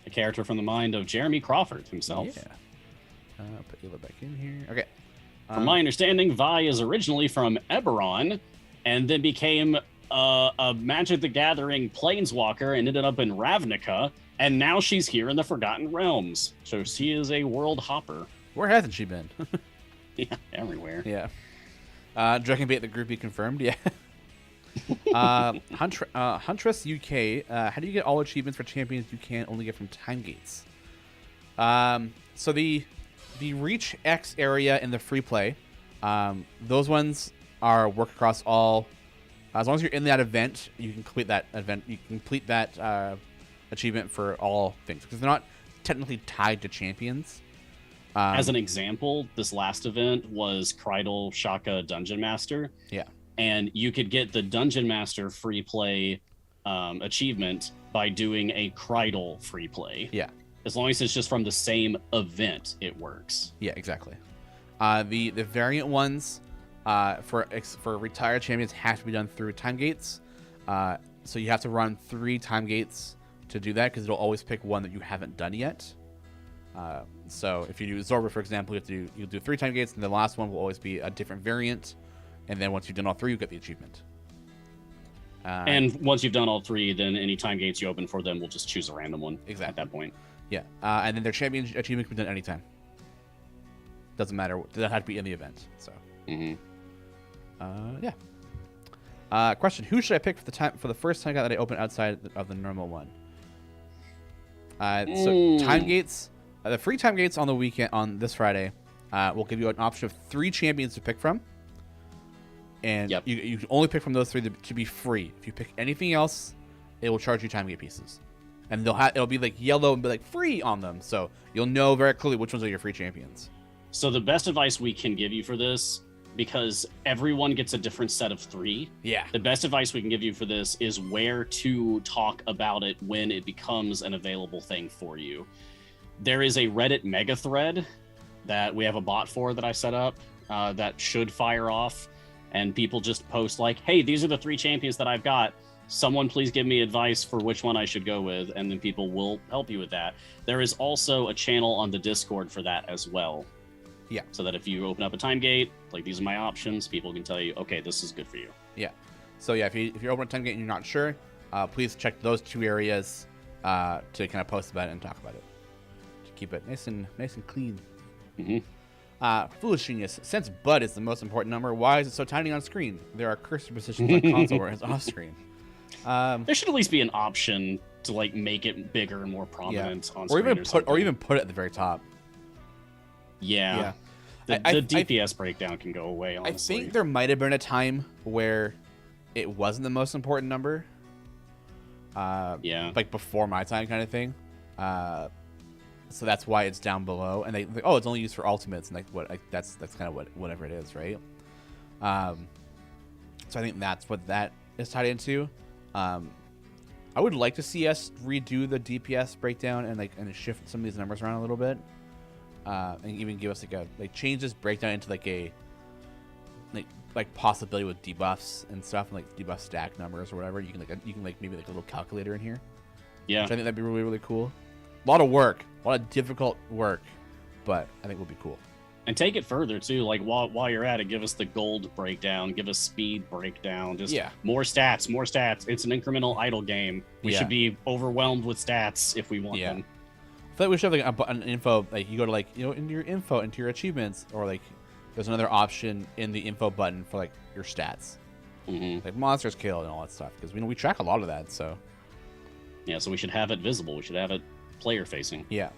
A character from the mind of Jeremy Crawford himself. Yeah. Put Ela back in here. Okay. From my understanding, Vi is originally from Eberron and then became a Magic the Gathering planeswalker and ended up in Ravnica. And now she's here in the Forgotten Realms. So she is a world hopper. Where hasn't she been? Yeah, everywhere. Yeah. Dragonbait the groupie confirmed. Yeah. Huntress UK. How do you get all achievements for champions you can only get from time gates? So the Reach X area in the free play, those ones work across all. As long as you're in that event, you can complete that event. You can complete that achievement for all things because they're not technically tied to champions. As an example, this last event was Krydal Shaka Dungeon Master. Yeah. And you could get the Dungeon Master free play achievement by doing a Krydal free play. Yeah. As long as it's just from the same event, it works. Yeah, exactly. The variant ones for retired champions have to be done through time gates. So you have to run 3 time gates to do that because it'll always pick one that you haven't done yet. So if you do Zorba, for example, you'll do 3 time gates, and the last one will always be a different variant. And then once you've done all 3, you get the achievement. And once you've done all 3, then any time gates you open for them will just choose a random one. Exactly. At that point. Yeah. And then their champion achievement can be done anytime. Doesn't matter. It doesn't have to be in the event. So. Yeah. Question: who should I pick for the first time that I open outside of the normal one? So time gates, the free time gates on the weekend on this Friday, will give you an option of 3 champions to pick from, and you can only pick from those 3 to be free. If you pick anything else, it will charge you time gate pieces, and it'll be like yellow and be like free on them, so you'll know very clearly which ones are your free champions. So the best advice we can give you for this, because everyone gets a different set of 3. Yeah. The best advice we can give you for this is where to talk about it when it becomes an available thing for you. There is a Reddit mega thread that we have a bot for that I set up that should fire off, and people just post like, hey, these are the 3 champions that I've got. Someone please give me advice for which one I should go with, and then people will help you with that. There is also a channel on the Discord for that as well. Yeah. So that if you open up a time gate, like these are my options, people can tell you, okay, this is good for you. Yeah. So yeah, if you're open a time gate and you're not sure, please check those 2 areas to kind of post about it and talk about it to keep it nice and clean. Foolish Genius. Since Bud is the most important number, why is it so tiny on screen? There are cursor positions on console where it's off screen. There should at least be an option to like make it bigger and more prominent on or screen even put it at the very top. Yeah. The DPS breakdown can go away, honestly. I think there might have been a time where it wasn't the most important number. Like before my time kind of thing. So that's why it's down below. And it's only used for ultimates, and that's kind of whatever it is, right? So I think that's what that is tied into. I would like to see us redo the DPS breakdown and shift some of these numbers around a little bit, and even give us change this breakdown into a possibility with debuffs and stuff, and debuff stack numbers or whatever. You can maybe a little calculator in here. Yeah, which I think that'd be really, really cool. A lot of work, a lot of difficult work, but I think it would be cool. And take it further too. Like while you're at it, give us the gold breakdown, give us speed breakdown, just more stats. It's an incremental idle game. We should be overwhelmed with stats if we want them. I feel like we should have an info, you go to into your info, into your achievements, or there's another option in the info button for your stats, like monsters killed and all that stuff, because we track a lot of that. So so we should have it visible. We should have it player facing. Yeah,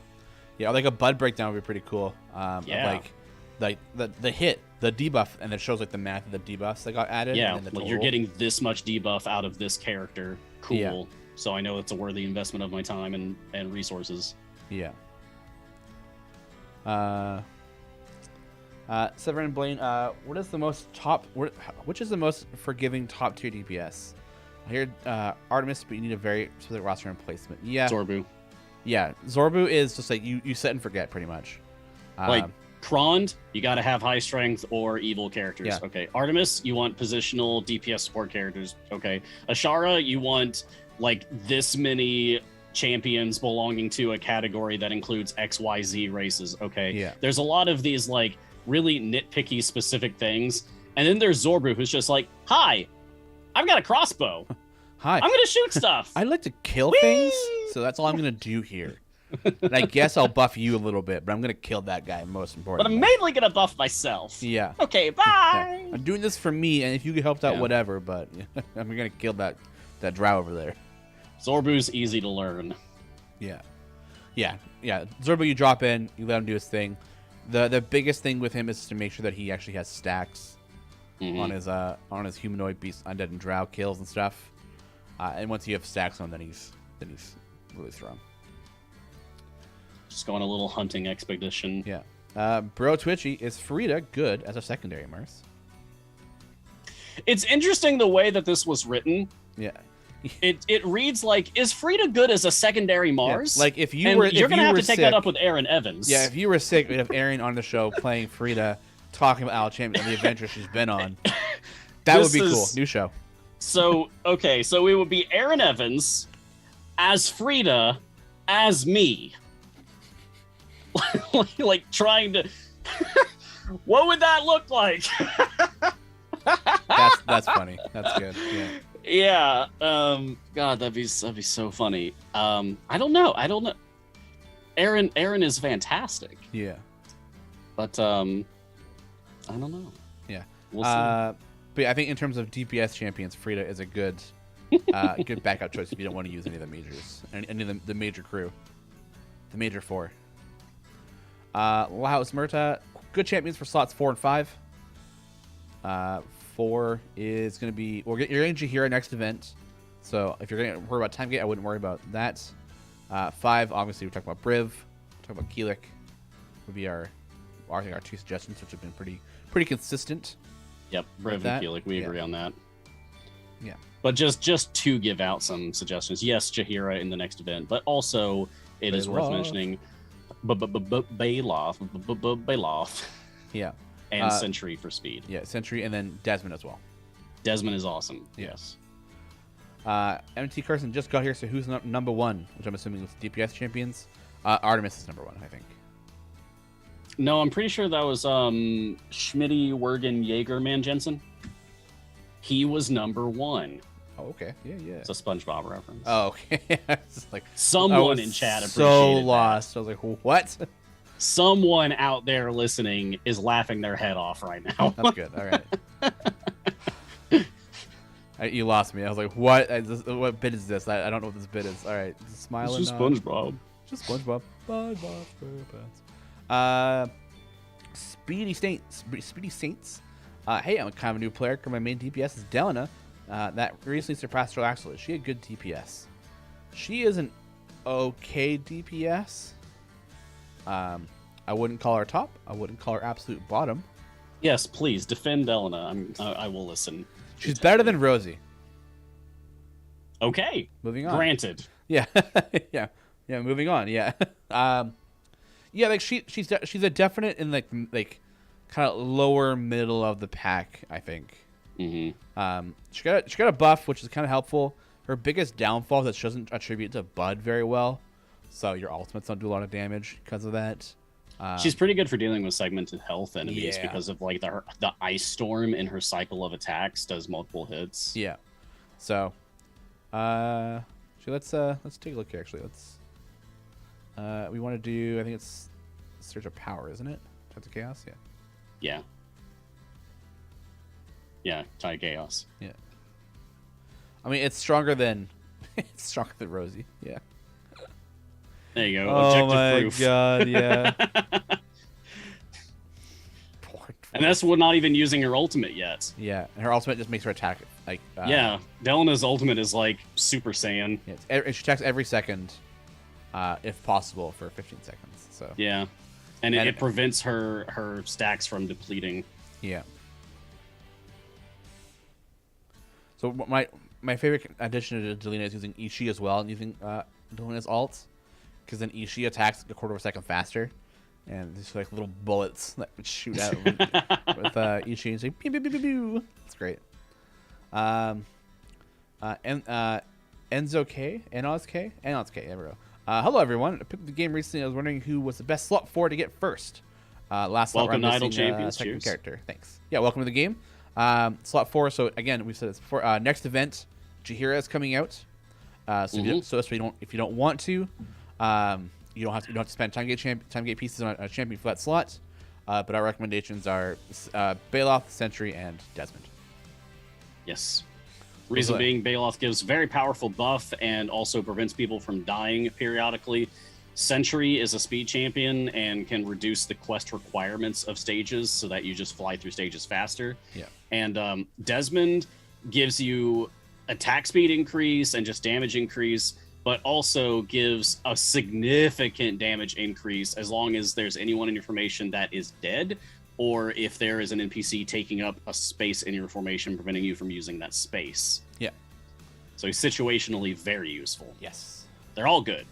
or a bud breakdown would be pretty cool. Of the hit, the debuff, and it shows the math of the debuffs that got added. Yeah, and then you're getting this much debuff out of this character. Cool. Yeah. So I know it's a worthy investment of my time and resources. Yeah. Severin Blaine, which is the most forgiving top tier DPS? I hear Artemis, but you need a very specific roster replacement. Yeah. Zorbu. Yeah, Zorbu is just you set and forget pretty much. Krond, you got to have high strength or evil characters. Yeah. Okay. Artemis, you want positional DPS support characters. Okay. Ashara, you want this many champions belonging to a category that includes XYZ races. Okay. Yeah. There's a lot of these really nitpicky specific things. And then there's Zorbu, who's just hi, I've got a crossbow. Hi. I'm going to shoot stuff. I like to kill things, so that's all I'm going to do here. And I guess I'll buff you a little bit, but I'm going to kill that guy, most important. But I'm mainly going to buff myself. Yeah. Okay, bye. Yeah. I'm doing this for me, and if you get helped out, whatever, but I'm going to kill that drow over there. Zorbu's easy to learn. Yeah. Zorbu, you drop in, you let him do his thing. The biggest thing with him is to make sure that he actually has stacks on his humanoid beast, undead, and drow kills and stuff. And once you have stacks on, then he's really strong. Just go on a little hunting expedition. Yeah. Bro Twitchy, is Frida good as a secondary, Mars? It's interesting the way that this was written. Yeah. It reads is Frida good as a secondary Mars? Yeah. If you were, you're gonna have to take sick, that up with Aaron Evans. Yeah, if you were sick, we'd have Aaron on the show playing Frida, talking about Al Champion and the adventure she's been on. That would be cool. New show. So it would be Aaron Evans as Frida as me. Trying to what would that look like? That's funny. That's good. Yeah. God, that'd be so funny. I don't know. Aaron is fantastic. Yeah. But I don't know. Yeah. We'll see. But I think in terms of DPS champions, Frida is a good good backup choice if you don't want to use any of the majors, any of the major crew, the major four. Laos Murta, good champions for slots 4 and 5. 4 is going to be you're getting Jahira next event, so if you're going to worry about time gate, I wouldn't worry about that. 5, obviously, we're talking about Briv, we're talking about Keelik, would be our 2 suggestions, which have been pretty consistent. Yep, Briv and Keelik, we agree on that. Yeah. But just to give out some suggestions, yes, Jahira in the next event, but also it is worth mentioning Baloth. Yeah. And Sentry for speed. Yeah, Sentry, and then Desmond as well. Desmond is awesome. Yes. MT Carson just got here, so who's number 1? Which I'm assuming is DPS champions. Artemis is number 1, I think. No, I'm pretty sure that was Schmitty Wergen Jaegerman Jensen. He was number 1. Oh, okay. Yeah. It's a SpongeBob reference. Oh, okay. Someone in chat appreciated so lost. That. I was like, what? Someone out there listening is laughing their head off right now. That's good. All right. You lost me. I was like, what? What bit is this? I don't know what this bit is. All right, smiling. It's just SpongeBob. Just SpongeBob. SpongeBob SquarePants. Speedy Saints. Hey, I'm kind of a new player. My main DPS is Delana. That recently surpassed her actually. She had good DPS. She is an okay DPS. I wouldn't call her top. I wouldn't call her absolute bottom. Yes, please defend Elena. I will listen. She's better than Rosie. Okay. Moving on. Granted. Yeah. yeah. Moving on. Yeah. Yeah. Like she's a definite in like kind of lower middle of the pack, I think. Mm-hmm. She got a buff, which is kind of helpful. Her biggest downfall is that she doesn't attribute to Bud very well, so your ultimates don't do a lot of damage because of that. She's pretty good for dealing with segmented health enemies because of like the ice storm in her cycle of attacks does multiple hits. Yeah. So, let's take a look here. Actually, we want to do. I think it's Surge of Power, isn't it? Types of Chaos. Yeah. Yeah. Yeah. Tie Chaos. Yeah. I mean, it's stronger than Rosie. Yeah. There you go. Oh Objective my proof. god, yeah. And that's not even using her ultimate yet. Yeah, and her ultimate just makes her attack like. Yeah, Delena's ultimate is like Super Saiyan. Yeah, she attacks every second, if possible, for 15 seconds. So. Yeah, and it prevents her stacks from depleting. Yeah. So my favorite addition to Delina is using Ishii as well, and using Delina's ult. Because then Ishii attacks a quarter of a second faster, and there's like little bullets that would shoot out with Ishii. And say pew pew pew pew pew. It's great. Enzo K, Enoz K. There we go. Hello everyone. I picked up the game recently. I was wondering who was the best slot 4 to get first. Last slot welcome to Idle missing, Champions. second Cheers. character. Thanks. Yeah, welcome to the game. Slot 4. So again, we've said this before. Next event, Jaheira is coming out. So if you don't want to. You don't have to spend time gate pieces on a champion for that slot, but our recommendations are Baloth, Sentry, and Desmond. Yes. Reason being, Baloth gives very powerful buff and also prevents people from dying periodically. Sentry is a speed champion and can reduce the quest requirements of stages so that you just fly through stages faster. Yeah. And Desmond gives you attack speed increase and just damage increase, but also gives a significant damage increase as long as there's anyone in your formation that is dead, or if there is an NPC taking up a space in your formation, preventing you from using that space. Yeah. So he's situationally very useful. Yes. They're all good.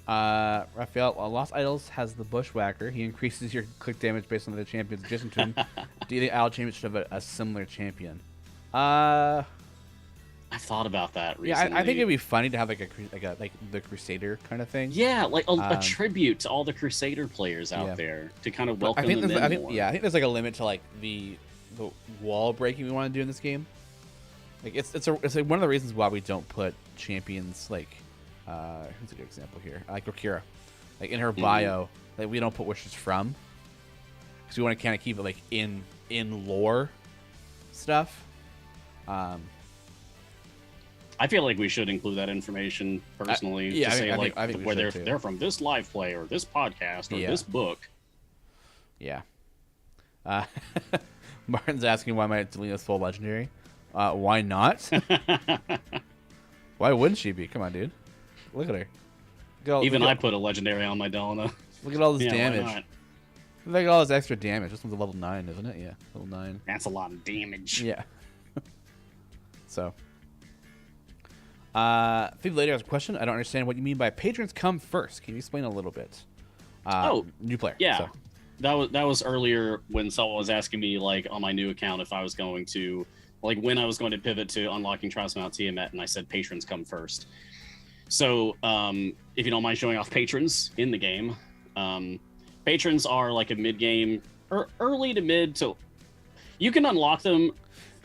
Raphael, Lost Idols has the Bushwhacker. He increases your click damage based on the champions adjacent to him. Do you think Idle Champions should have a similar champion? I've thought about that recently. Yeah, I think it'd be funny to have like the Crusader kind of thing. Yeah, like a tribute to all the Crusader players out there to kind of welcome them in more. Yeah, I think there's like a limit to like the wall breaking we want to do in this game. Like it's like one of the reasons why we don't put champions like who's a good example here? Like Rakira, like in her bio, like we don't put where she's from because we want to kind of keep it like in lore stuff. I feel like we should include that information personally. I think where they're from this live play or this podcast or this book. Yeah. Martin's asking why my Delina's full legendary. Why not? Why wouldn't she be? Come on, dude. Look at her. I put a legendary on my Delina. Look at all this damage. Look at all this extra damage. This one's a level 9, isn't it? Yeah, level 9. That's a lot of damage. Yeah. So. I think later has a question. I don't understand what you mean by patrons come first. Can you explain a little bit? New player. Yeah. So. That was earlier when someone was asking me like on my new account if I was going to when I was going to pivot to unlocking Trials of Mount Tiamat, and I said patrons come first. So if you don't mind showing off patrons in the game, patrons are like a mid game or early to mid to. You can unlock them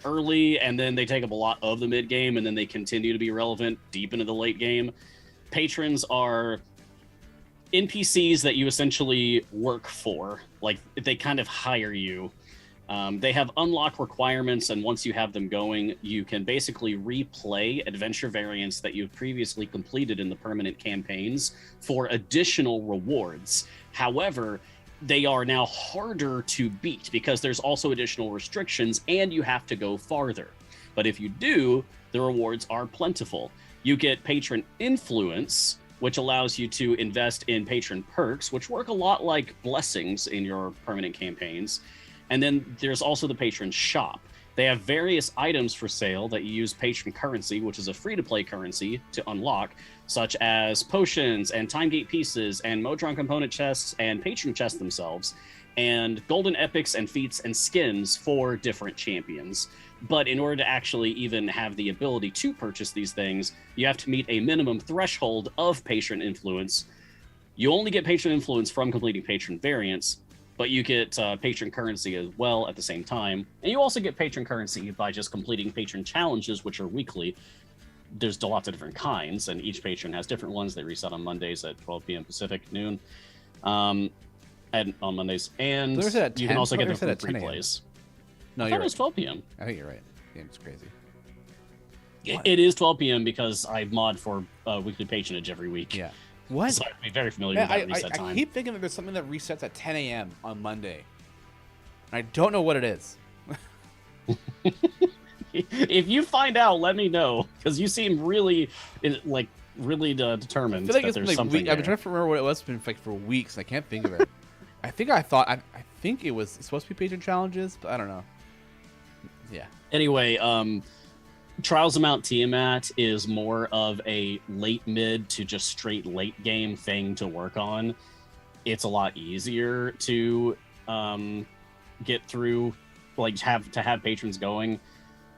early and then they take up a lot of the mid game and then they continue to be relevant deep into the late game. Patrons are NPCs that you essentially work for, like they kind of hire you They have unlock requirements, and once you have them going, you can basically replay adventure variants that you've previously completed in the permanent campaigns for additional rewards. However, they are now harder to beat because there's also additional restrictions and you have to go farther. But if you do, the rewards are plentiful. You get patron influence, which allows you to invest in patron perks, which work a lot like blessings in your permanent campaigns. And then there's also the Patron Shop. They have various items for sale that you use patron currency, which is a free-to-play currency, to unlock, such as potions and time gate pieces and Modron component chests and patron chests themselves, and golden epics and feats and skins for different champions. But in order to actually even have the ability to purchase these things, you have to meet a minimum threshold of patron influence. You only get patron influence from completing patron variants, but you get patron currency as well at the same time. And you also get patron currency by just completing patron challenges, which are weekly. There's lots of different kinds, and each patron has different ones. They reset on Mondays at 12 p.m. Pacific, noon, and on Mondays. And you can also get them from free plays. No, I thought it was 12 p.m. I think you're right. Game's crazy. It is 12 p.m. because I mod for weekly patronage every week. Yeah. What? So I'd be very familiar with that reset time. I keep thinking that there's something that resets at 10 a.m. on Monday. And I don't know what it is. If you find out, let me know, because you seem really determined. I feel like that there's something. I've been trying to remember what it was. It's been like for weeks, and I can't think of it. I think it was supposed to be patron challenges, but I don't know. Yeah. Anyway, Trials of Mount Tiamat is more of a late mid to just straight late game thing to work on. It's a lot easier to get through, like have patrons going.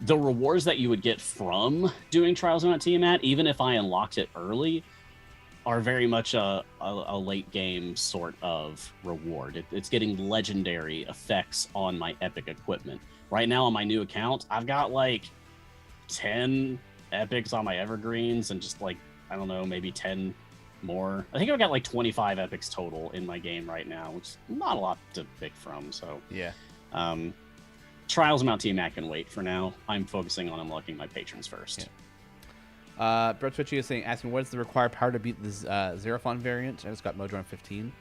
The rewards that you would get from doing Trials of Mount Tiamat, even if I unlocked it early, are very much a late game sort of reward. It's getting legendary effects on my epic equipment. Right now on my new account, I've got like 10 epics on my evergreens and just like, I don't know, maybe 10 more. I think I've got like 25 epics total in my game right now, which is not a lot to pick from. So yeah. Trials of Mount Tiamat can wait for now. I'm focusing on unlocking my patrons first. Yeah. Brett Twitchy is asking, what is the required power to beat this Xerophon variant? I just got Modron 15.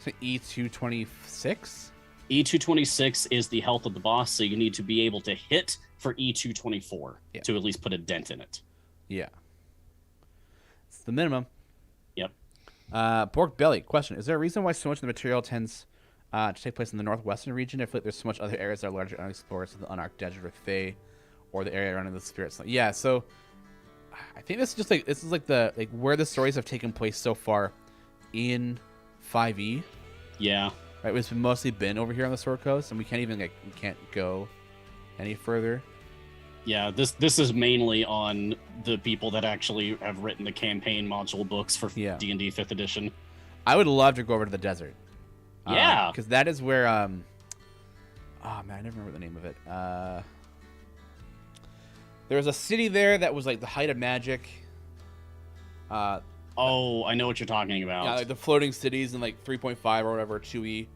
So E226? E226 is the health of the boss, so you need to be able to hit for E224 to at least put a dent in it. Yeah. It's the minimum. Yep. Pork Belly, question. Is there a reason why so much of the material tends to take place in the northwestern region? I feel like there's so much other areas that are largely unexplored, so the Unarched Desert or Fae, or the area around the Spirits. Yeah, so I think this is like where the stories have taken place so far in 5e. Yeah. Right, it's mostly been over here on the Sword Coast, and we can't go any further. Yeah, this is mainly on the people that actually have written the campaign module books for D&D 5th edition. I would love to go over to the desert. Yeah, because that is where oh man, I never remember the name of it. There was a city there that was like the height of magic. Oh, I know what you're talking about. Yeah, like the floating cities in like 3.5 or whatever, 2e.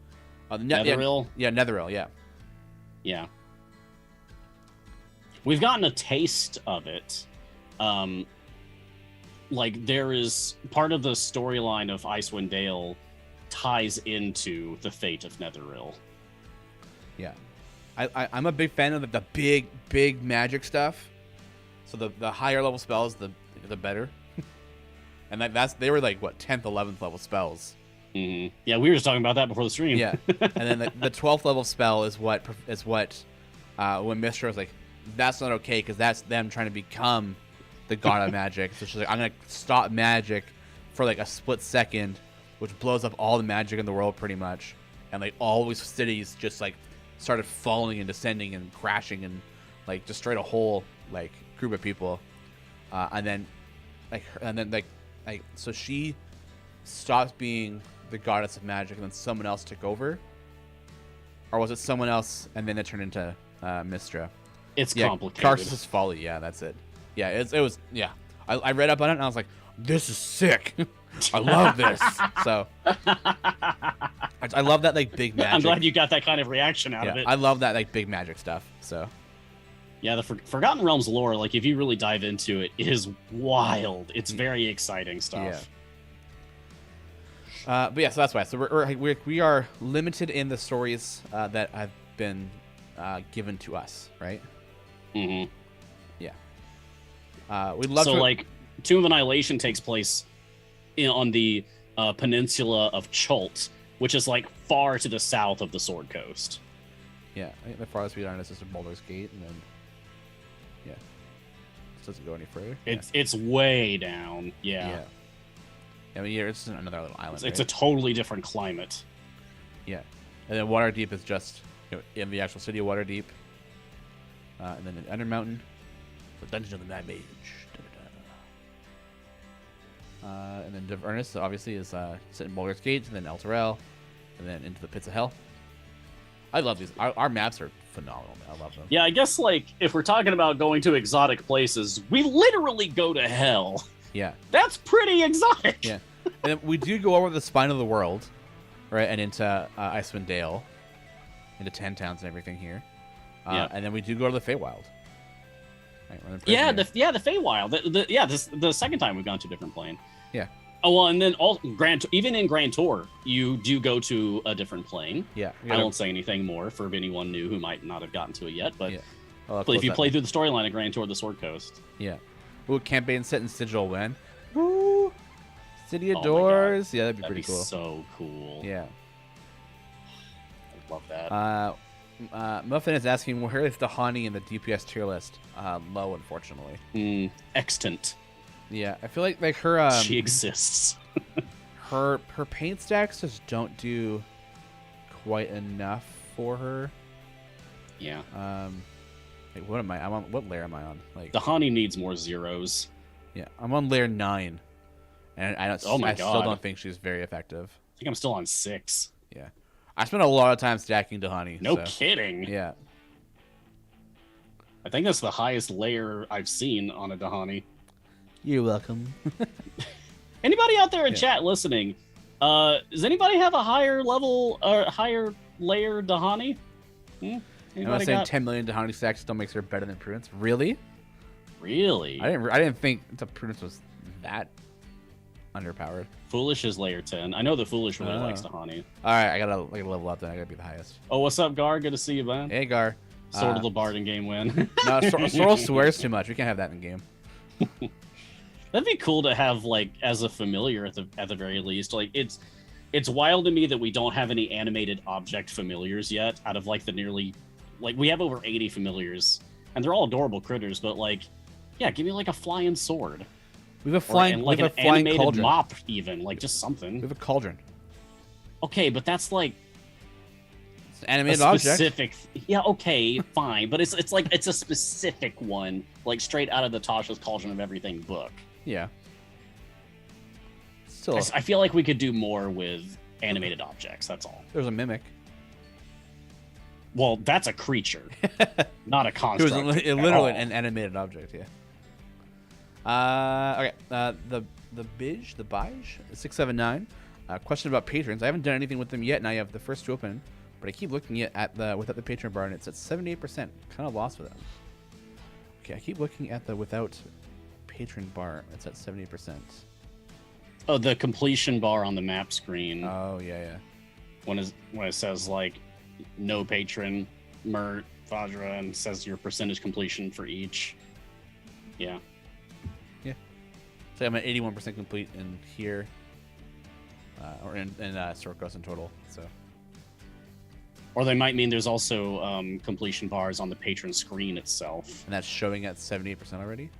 Netheril? Yeah, Netheril, yeah. Yeah. We've gotten a taste of it. Like, there is part of the storyline of Icewind Dale ties into the fate of Netheril. Yeah. I'm a big fan of the big magic stuff. So the higher level spells, the better. And they were like, what, 10th, 11th level spells. Mm-hmm. Yeah, we were just talking about that before the stream. Yeah. And then the 12th level spell is what when Mistra was like, that's not okay, because that's them trying to become the god of magic. So she's like, I'm going to stop magic for like a split second, which blows up all the magic in the world pretty much. And like all these cities just like started falling and descending and crashing and like destroyed a whole like group of people. And then so she stopped being the goddess of magic, and then someone else took over, or was it someone else and then it turned into Mistra? It's complicated. Karsus' Folly, yeah, that's it. Yeah, it was. Yeah, I read up on it and I was like, this is sick. I love this. So I love that like big magic. I'm glad you got that kind of reaction out of it. I love that like big magic stuff. So yeah, the Forgotten Realms lore, like if you really dive into it, is wild. It's very exciting stuff. But yeah, so that's why. So we are limited in the stories that have been given to us, right? Mm-hmm. Yeah. We'd love so to. Like Tomb of Annihilation takes place on the peninsula of Chult, which is like far to the south of the Sword Coast. Yeah, I think the farthest we are on is just Baldur's Gate, and then it doesn't go any further. It's way down. Yeah. I mean, it's just another little island. It's a totally different climate. Yeah, and then Waterdeep is just in the actual city of Waterdeep, and then in Undermountain, the Dungeon of the Mad Mage. And then Divernus obviously is set in Baldur's Gate, and then Elturel, and then into the Pits of Hell. I love these. Our maps are phenomenal, man. I love them. Yeah, I guess like if we're talking about going to exotic places, we literally go to hell. Yeah. That's pretty exotic. Yeah. And then we do go over the spine of the world, right, and into Icewind Dale, into 10 towns and everything here. And then we do go to the Feywild. Right, the Feywild. The second time we've gone to a different plane. Yeah. Oh well, and then even in Grand Tour, you do go to a different plane. Yeah. I won't say anything more for anyone new who might not have gotten to it yet. But Well, if you play through the storyline of Grand Tour, the Sword Coast. Yeah. Ooh, campaign set in Sigil when? Woo! City of Doors. Yeah, that'd be pretty cool. So cool. Yeah. I love that. Muffin is asking where is Tahani in the DPS tier list? Low, unfortunately. Extant. Yeah, I feel like her she exists. her paint stacks just don't do quite enough for her. Yeah. Like, what am I? I'm on what layer am I on? Like Tahani needs more zeros. Yeah, I'm on layer 9, and I still don't think she's very effective. I think I'm still on 6. Yeah, I spent a lot of time stacking Tahani. No kidding. Yeah. I think that's the highest layer I've seen on a Tahani. You're welcome. Anybody out there in chat listening? Does anybody have a higher level or higher layer Tahani? I'm not saying 10 million Tahani stacks still makes her better than Prudence. Really? Really? I didn't think the Prudence was that underpowered. Foolish is layer 10. I know the Foolish really likes Tahani. All right, I gotta level up then. I gotta be the highest. Oh, what's up, Gar? Good to see you, man. Hey, Gar. Sword of the Bard in game win. No, Sorrel swears too much. We can't have that in game. That'd be cool to have, like, as a familiar at the very least. Like, it's wild to me that we don't have any animated object familiars yet. Out of like the nearly, like we have over 80 familiars, and they're all adorable critters. But like, yeah, give me like a flying sword. We have a flying, like an flying animated cauldron. mop, even like just something. We have a cauldron. Okay, but that's like it's an animated specific. Object. Yeah, okay, fine, but it's like it's a specific one, like straight out of the Tasha's Cauldron of Everything book. Yeah. Still, I feel like we could do more with animated objects. That's all. There's a mimic. Well, that's a creature, not a construct. It was literally an animated object. Yeah. Okay. The Bige 679. Question about patrons. I haven't done anything with them yet, and I have the first to open, but I keep looking at the without the patron bar, and it's at 78%. Kind of lost for them. Okay, I keep looking at the without patron bar. It's at 70%. Oh, the completion bar on the map screen. Oh yeah. When it says like no patron, Mert, Vajra, and says your percentage completion for each. Yeah. Yeah. So I'm at 81% complete in here, or in Sorkos in total. So. Or they might mean there's also completion bars on the patron screen itself. And that's showing at 78% already?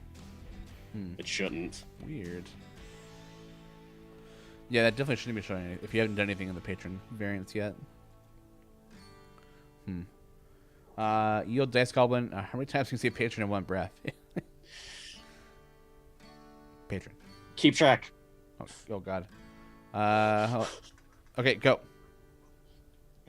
It shouldn't. Weird. Yeah, that definitely shouldn't be showing if you haven't done anything in the patron variants yet. Yield Dice Goblin. How many times can you say patron in one breath? Patron. Keep track. Oh God. Okay, go.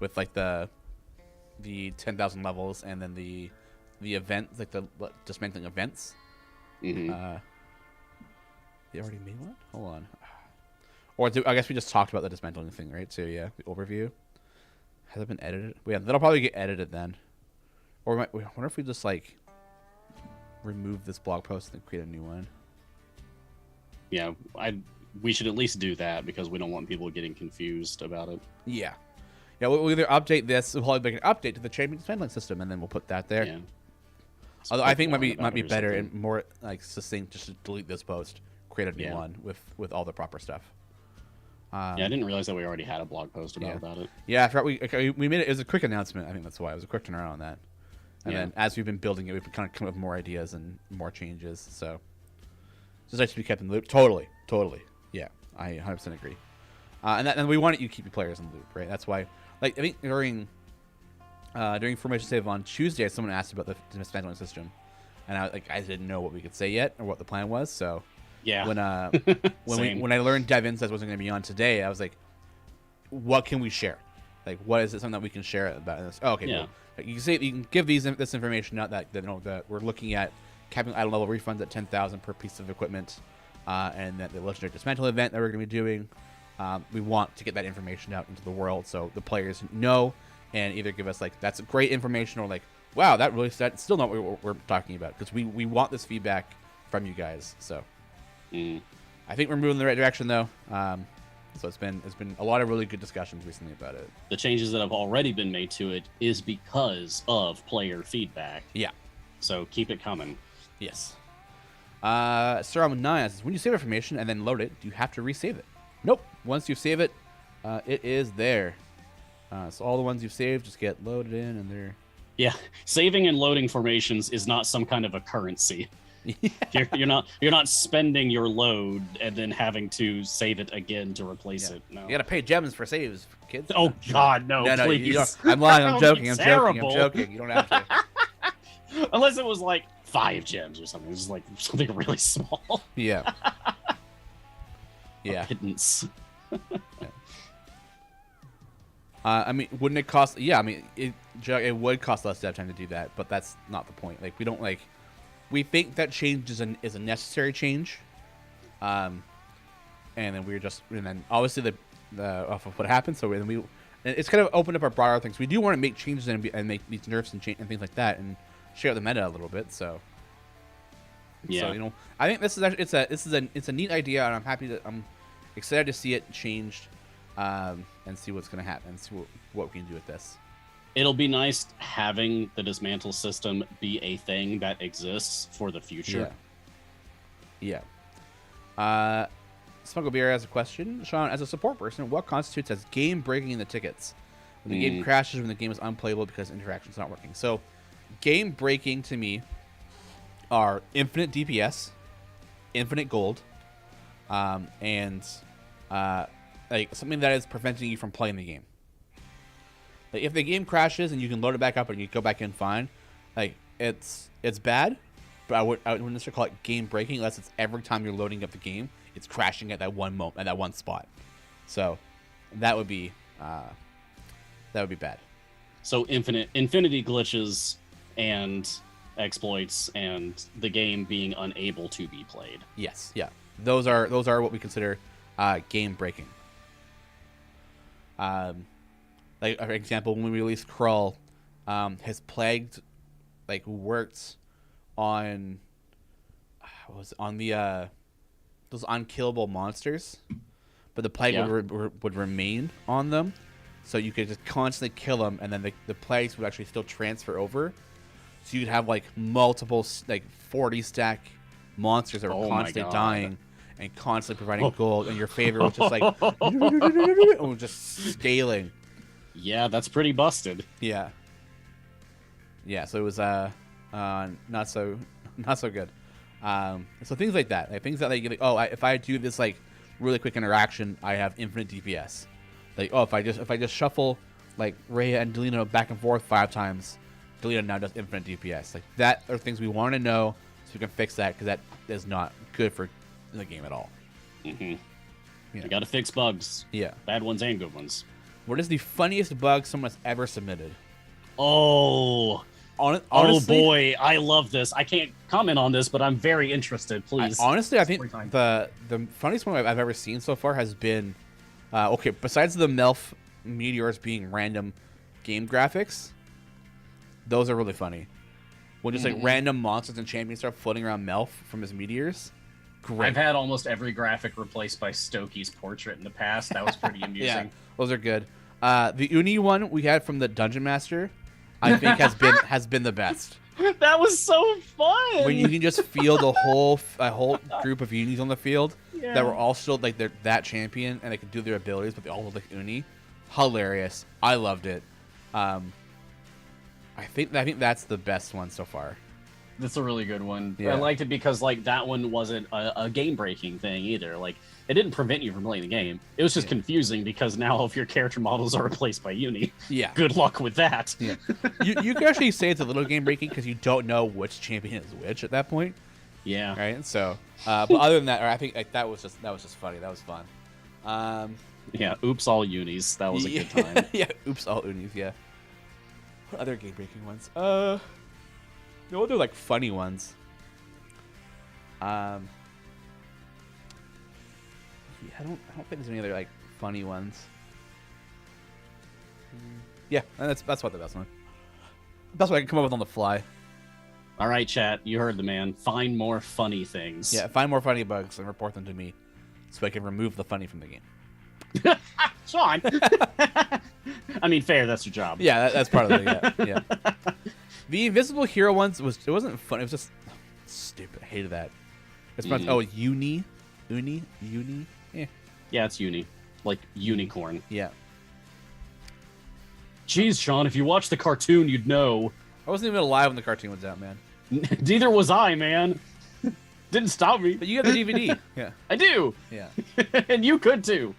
with like the 10,000 levels and then the event, like the dismantling events. Mm-hmm. They already made one. Hold on. Or I guess we just talked about the dismantling thing, right? So yeah, the overview. Has it been edited? Yeah, that'll probably get edited then. Or I wonder if we just like remove this blog post and create a new one. Yeah, we should at least do that because we don't want people getting confused about it. Yeah. Yeah, we'll either update this, we'll probably make an update to the chain dismantling system, and then we'll put that there. Yeah. Although I think it might be better and more like succinct just to delete this post, create a new one with all the proper stuff. Yeah, I didn't realize that we already had a blog post about it. Yeah, I forgot we made it. It was a quick announcement. I think that's why it was a quick turnaround on that. And then as we've been building it, we've kind of come up with more ideas and more changes. So just like to be kept in the loop. Totally. Yeah, I 100% agree. And we want you to keep your players in the loop, right? That's why. Like I think during Formation Save on Tuesday, someone asked about the dismantling system, and I didn't know what we could say yet or what the plan was. So yeah, when I learned Devin says wasn't going to be on today, I was like, what can we share? Like, what is it something that we can share about this? Oh, okay, yeah. Well, you can give this information out that we're looking at capping item level refunds at 10,000 per piece of equipment, and that the legendary dismantle event that we're going to be doing. We want to get that information out into the world so the players know and either give us like that's great information or like wow that really still not what we're talking about because we want this feedback from you guys. So I think we're moving in the right direction though. So it's been a lot of really good discussions recently about it. The changes that have already been made to it is because of player feedback. Yeah. So keep it coming. Yes. Saram9 says when you save information and then load it, do you have to resave it? Nope. Once you save it, it is there. So all the ones you've saved just get loaded in, and they're... Yeah, saving and loading formations is not some kind of a currency. Yeah. You're not spending your load and then having to save it again to replace it. No, you gotta pay gems for saves, kids. Oh God, no! Please. I'm lying. I'm joking. I'm joking. You don't have to. Unless it was like 5 gems or something. It was like something really small. Yeah. Yeah. Pittance. I mean, wouldn't it cost? Yeah, I mean, it would cost less dev time to do that, but that's not the point. Like, we don't like. We think that change is a necessary change, and then obviously the off of what happened. So then it's kind of opened up our broader things. We do want to make changes and make these nerfs and things like that, and share the meta a little bit. So yeah, so, I think this is actually, it's a neat idea, and I'm excited to see it changed, and see what's going to happen, and see what we can do with this. It'll be nice having the dismantle system be a thing that exists for the future. Yeah. Smuggle Beer has a question. Sean, as a support person, what constitutes as game breaking the tickets? When the game crashes, when the game is unplayable because interaction's not working. So, game breaking to me are infinite DPS, infinite gold, and like something that is preventing you from playing the game. Like if the game crashes and you can load it back up and you go back in fine, like it's bad, but I wouldn't necessarily call it game breaking unless it's every time you're loading up the game, it's crashing at that one moment, at that one spot. So that would be bad. So infinity glitches and exploits and the game being unable to be played. Yes, yeah. Those are what we consider game breaking. Like for example, when we released Krull, has plagued, like worked on those unkillable monsters, but the plague would remain on them, so you could just constantly kill them, and then the plagues would actually still transfer over, so you'd have like multiple like 40 stack monsters that were constantly dying and constantly providing gold, and your favorite was just like just scaling. Yeah, that's pretty busted. Yeah. So it was not so good. So things like that, like things that like if I do this like really quick interaction, I have infinite DPS. Like if I just shuffle like Rhea and Delina back and forth 5 times, Delina now does infinite DPS. Like that are things we want to know so we can fix that, because that is not good for the game at all. You got to fix bugs. Yeah, bad ones and good ones. What is the funniest bug someone's ever submitted? Oh. Honestly, oh boy, I love this. I can't comment on this, but I'm very interested. Please. I think the funniest one I've ever seen so far has been, okay, besides the Melf meteors being random game graphics, those are really funny. When just like random monsters and champions start floating around Melf from his meteors. Great. I've had almost every graphic replaced by Stokey's portrait in the past. That was pretty amusing. Yeah, those are good. The Uni one we had from the Dungeon Master, I think has been the best. That was so fun. When you can just feel a whole group of Unis on the field that were all still like they're that champion and they could do their abilities, but they all look like Uni. Hilarious. I loved it. I think that's the best one so far. That's a really good one. Yeah. I liked it because like that one wasn't a game breaking thing either. Like it didn't prevent you from playing the game. It was just confusing because now all of your character models are replaced by Uni. Yeah. Good luck with that. Yeah. you can actually say it's a little game breaking because you don't know which champion is which at that point. Yeah. Right. So, but other than that, I think like, that was just funny. That was fun. Yeah. Oops, all Unis. That was a good time. Yeah. Oops, all Unis. Yeah. What other game breaking ones? No other like funny ones. Yeah, I don't think there's any other like funny ones. Yeah, that's about the best one. That's what I can come up with on the fly. All right, chat. You heard the man. Find more funny things. Yeah, find more funny bugs and report them to me, so I can remove the funny from the game. Sean. I mean, fair. That's your job. Yeah, that's part of it. Yeah. The Invisible Hero ones wasn't fun. It was just stupid. I hated that. It's Uni. Yeah. Yeah, it's Uni. Like unicorn. Yeah. Jeez, Sean, if you watched the cartoon, you'd know. I wasn't even alive when the cartoon was out, man. Neither was I, man. Didn't stop me. But you have the DVD. Yeah. I do. Yeah. And you could too.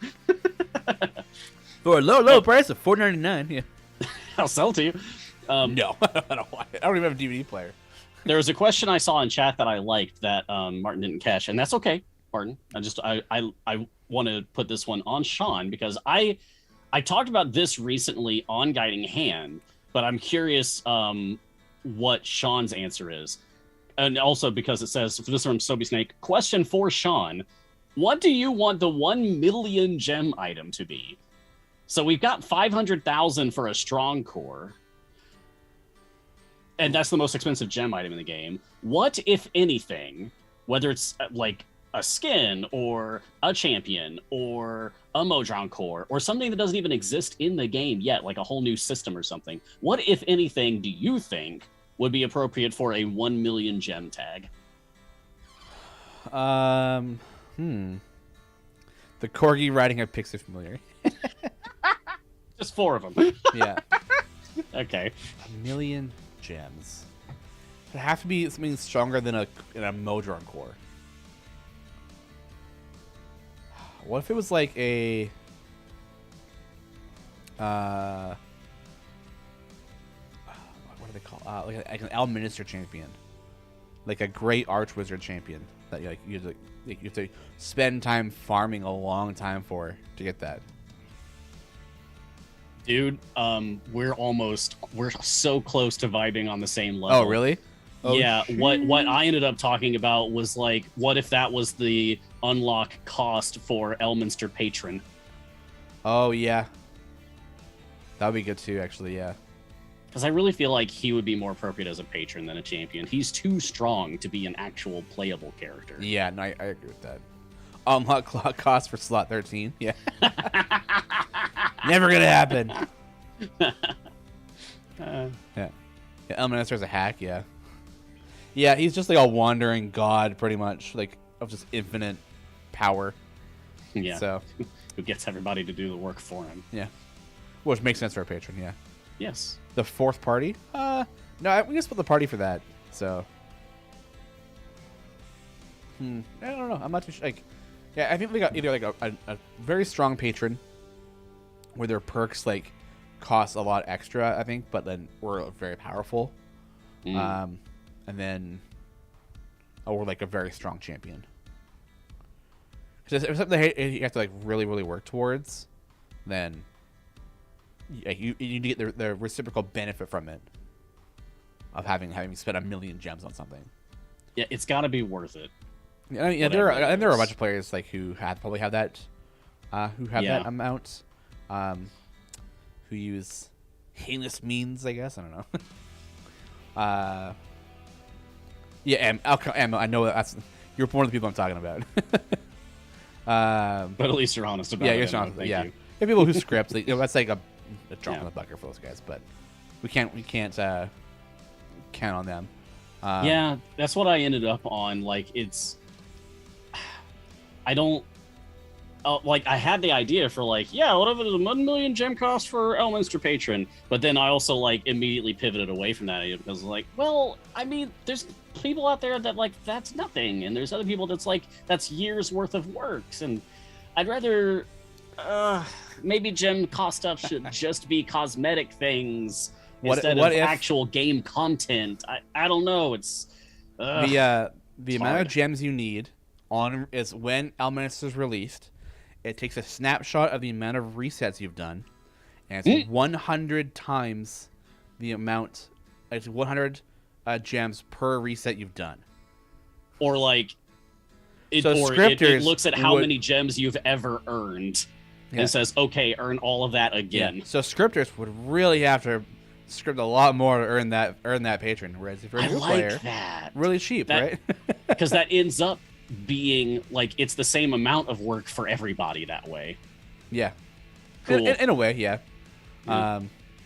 For a low price of $4.99. Yeah. I'll sell it to you. No, I don't want it. I don't even have a DVD player. There was a question I saw in chat that I liked that Martin didn't catch, and that's okay, Martin. I want to put this one on Sean because I talked about this recently on Guiding Hand, but I'm curious what Sean's answer is, and also because it says this is from Sobe Snake. Question for Sean: what do you want the 1 million gem item to be? So we've got 500,000 for a strong core. And that's the most expensive gem item in the game. What, if anything, whether it's like a skin or a champion or a Modron core or something that doesn't even exist in the game yet, like a whole new system or something, what, if anything, do you think would be appropriate for a 1 million gem tag? The Corgi riding a Pixie Familiar. Just 4 of them. Yeah. Okay. 1 million gems. It have to be something stronger than a Modron core. What if it was like a what do they call like an Elminister champion, like a great Archwizard champion that you have to spend time farming a long time for to get that. Dude, we're so close to vibing on the same level. Oh, really? Oh, yeah. What I ended up talking about was like, what if that was the unlock cost for Elminster Patron? Oh, yeah. That would be good too, actually, yeah. Because I really feel like he would be more appropriate as a patron than a champion. He's too strong to be an actual playable character. Yeah, no, I agree with that. Unlock cost for slot 13. Yeah. Never gonna happen. Yeah. Elminister's a hack, yeah. Yeah, he's just like a wandering god, pretty much, like of just infinite power. Yeah. So, who gets everybody to do the work for him? Yeah. Which makes sense for a patron, yeah. Yes. The fourth party? No, we can split the party for that. So, I don't know. I'm not too sure. Like, yeah, I think we got either like a very strong patron, where their perks like cost a lot extra, I think, but then we're very powerful. And then, or like a very strong champion. Because if it's something that you have to like really, really work towards, then you need to get the reciprocal benefit from it of having spent 1 million gems on something. Yeah, it's got to be worth it. Yeah, I mean, there are a bunch of players like who probably have that that amount, who use heinous means, I guess. I don't know. Yeah, Emma, I know you're one of the people I'm talking about. But at least you're honest about it. Yeah, you're honest. Thank yeah, you. there are people who script. That's like a drop in the bucket for those guys, but we can't count on them. Yeah, that's what I ended up on. Like, I don't. Like, I had the idea for, like, yeah, whatever the 1 million gem cost for Elminster Patron, but then I also, like, immediately pivoted away from that idea because, like, well, I mean, there's people out there that, like, that's nothing, and there's other people that's, like, that's years worth of works, and I'd rather, maybe gem cost stuff should just be cosmetic things instead of actual game content. I don't know, it's... the amount of gems you need is when Elminster is released. It takes a snapshot of the amount of resets you've done, and it's 100 times the amount. It's 100 gems per reset you've done. Or like, it looks at how many gems you've ever earned, and says, "Okay, earn all of that again." Yeah. So scripters would really have to script a lot more to earn that patron. Whereas if you're a new player, really cheap, right? Because that ends up being like it's the same amount of work for everybody that way. Yeah, cool. in a way, yeah.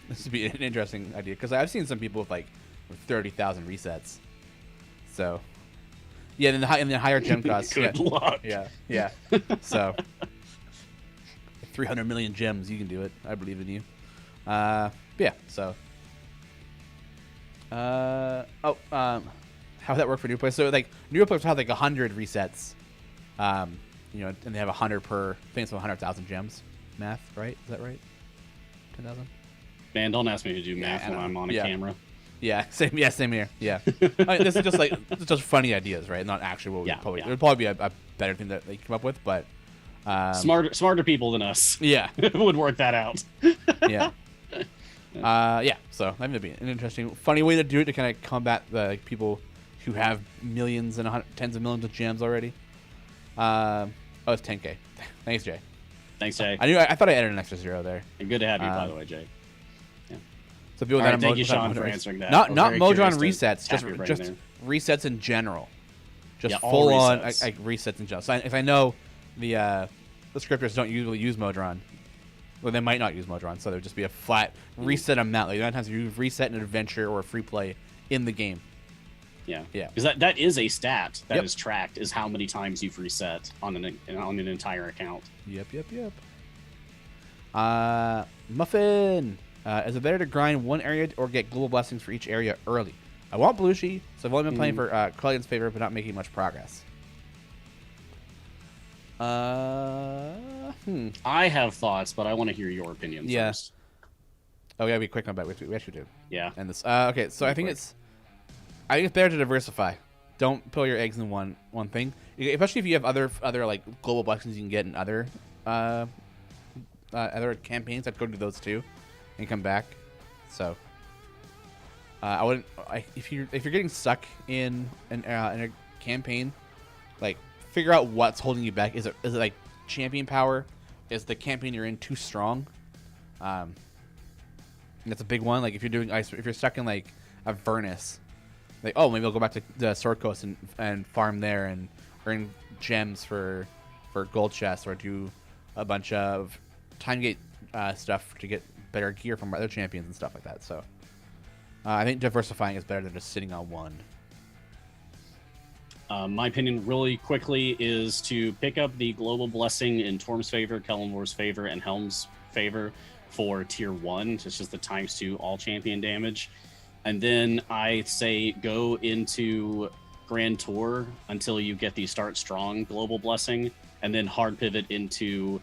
This would be an interesting idea because I've seen some people with like 30,000 resets. So yeah, and the higher gem costs. Good luck. Yeah. So 300 million gems, you can do it. I believe in you. Yeah. So how would that work for new players? So like new players have like 100 resets, and they have 100 per. I think it's 100,000 gems. Math, right? Is that right? 10,000. Man, don't ask me to do math when I'm on a camera. Yeah, same. Yeah, same here. Yeah, this is just funny ideas, right? Not actually what we probably. It would probably be a better thing that they come up with, but smarter people than us. Yeah, would work that out. Yeah. So I think that'd be an interesting, funny way to do it to kind of combat the people who have millions and tens of millions of gems already. It's 10K. Thanks, Jay. Thanks, Jay. I thought I added an extra 0 there. And good to have you, by the way, Jay. Yeah. So people thank you, Sean, for answering that. Not Modron resets, just resets in general. Just full on like resets in general. So if I know the scripters don't usually use Modron, well, they might not use Modron, so there would just be a flat reset amount. Like, sometimes you reset an adventure or a free play in the game. Yeah. Because that is a stat that is tracked, is how many times you've reset on an entire account. Yep. Muffin. Is it better to grind one area or get global blessings for each area early? I want Belushi, so I've only been playing for Culligan's favor, but not making much progress. I have thoughts, but I want to hear your opinion first. Oh, we gotta be quick on that. We actually do. Yeah. And this. Okay, so I think it's better to diversify. Don't put your eggs in one thing, especially if you have other like global blessings you can get in other campaigns. I'd go do those too, and come back. So I wouldn't. If you're getting stuck in a campaign, like figure out what's holding you back. Is it like champion power? Is the campaign you're in too strong? That's a big one. Like if you're stuck in like a Vernus. Like, oh, maybe I'll go back to the Sword Coast and farm there and earn gems for gold chests, or do a bunch of time gate stuff to get better gear from other champions and stuff like that. So I think diversifying is better than just sitting on one. My opinion, really quickly, is to pick up the global blessing in Torm's favor, Kellenvor's favor, and Helm's favor for tier 1. It's just the ×2 all champion damage. And then I say go into Grand Tour until you get the Start Strong global blessing, and then hard pivot into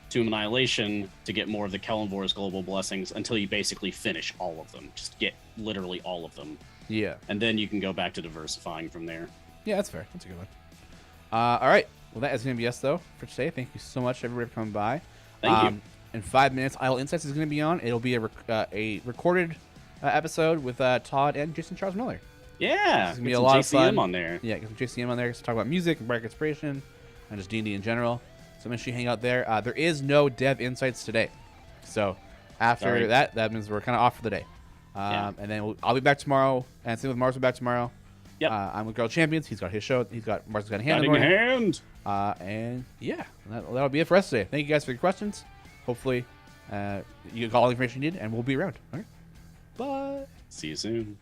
Tomb Annihilation to get more of the Kellenvor's global blessings until you basically finish all of them. Just get literally all of them. Yeah. And then you can go back to diversifying from there. Yeah, that's fair. That's a good one. All right. Well, that is going to be us, though, for today. Thank you so much, everybody, for coming by. Thank you. in 5 minutes, Idle Insights is going to be on. It'll be a recorded episode with Todd and Jason Charles Miller. Yeah, it's gonna be a lot of fun on there. Yeah, get some JCM on there. To talk about music and Bardic Inspiration and just D&D in general. So make sure you hang out there. There is no Dev Insights today, so after that means we're kind of off for the day. And then I'll be back tomorrow, and same with Mars. Will be back tomorrow. Yep. I'm with Girl Champions. He's got his show. Mars has got a hand. And yeah, that'll be it for us today. Thank you guys for your questions. Hopefully, you got all the information you need, and we'll be around. All right. Bye. See you soon.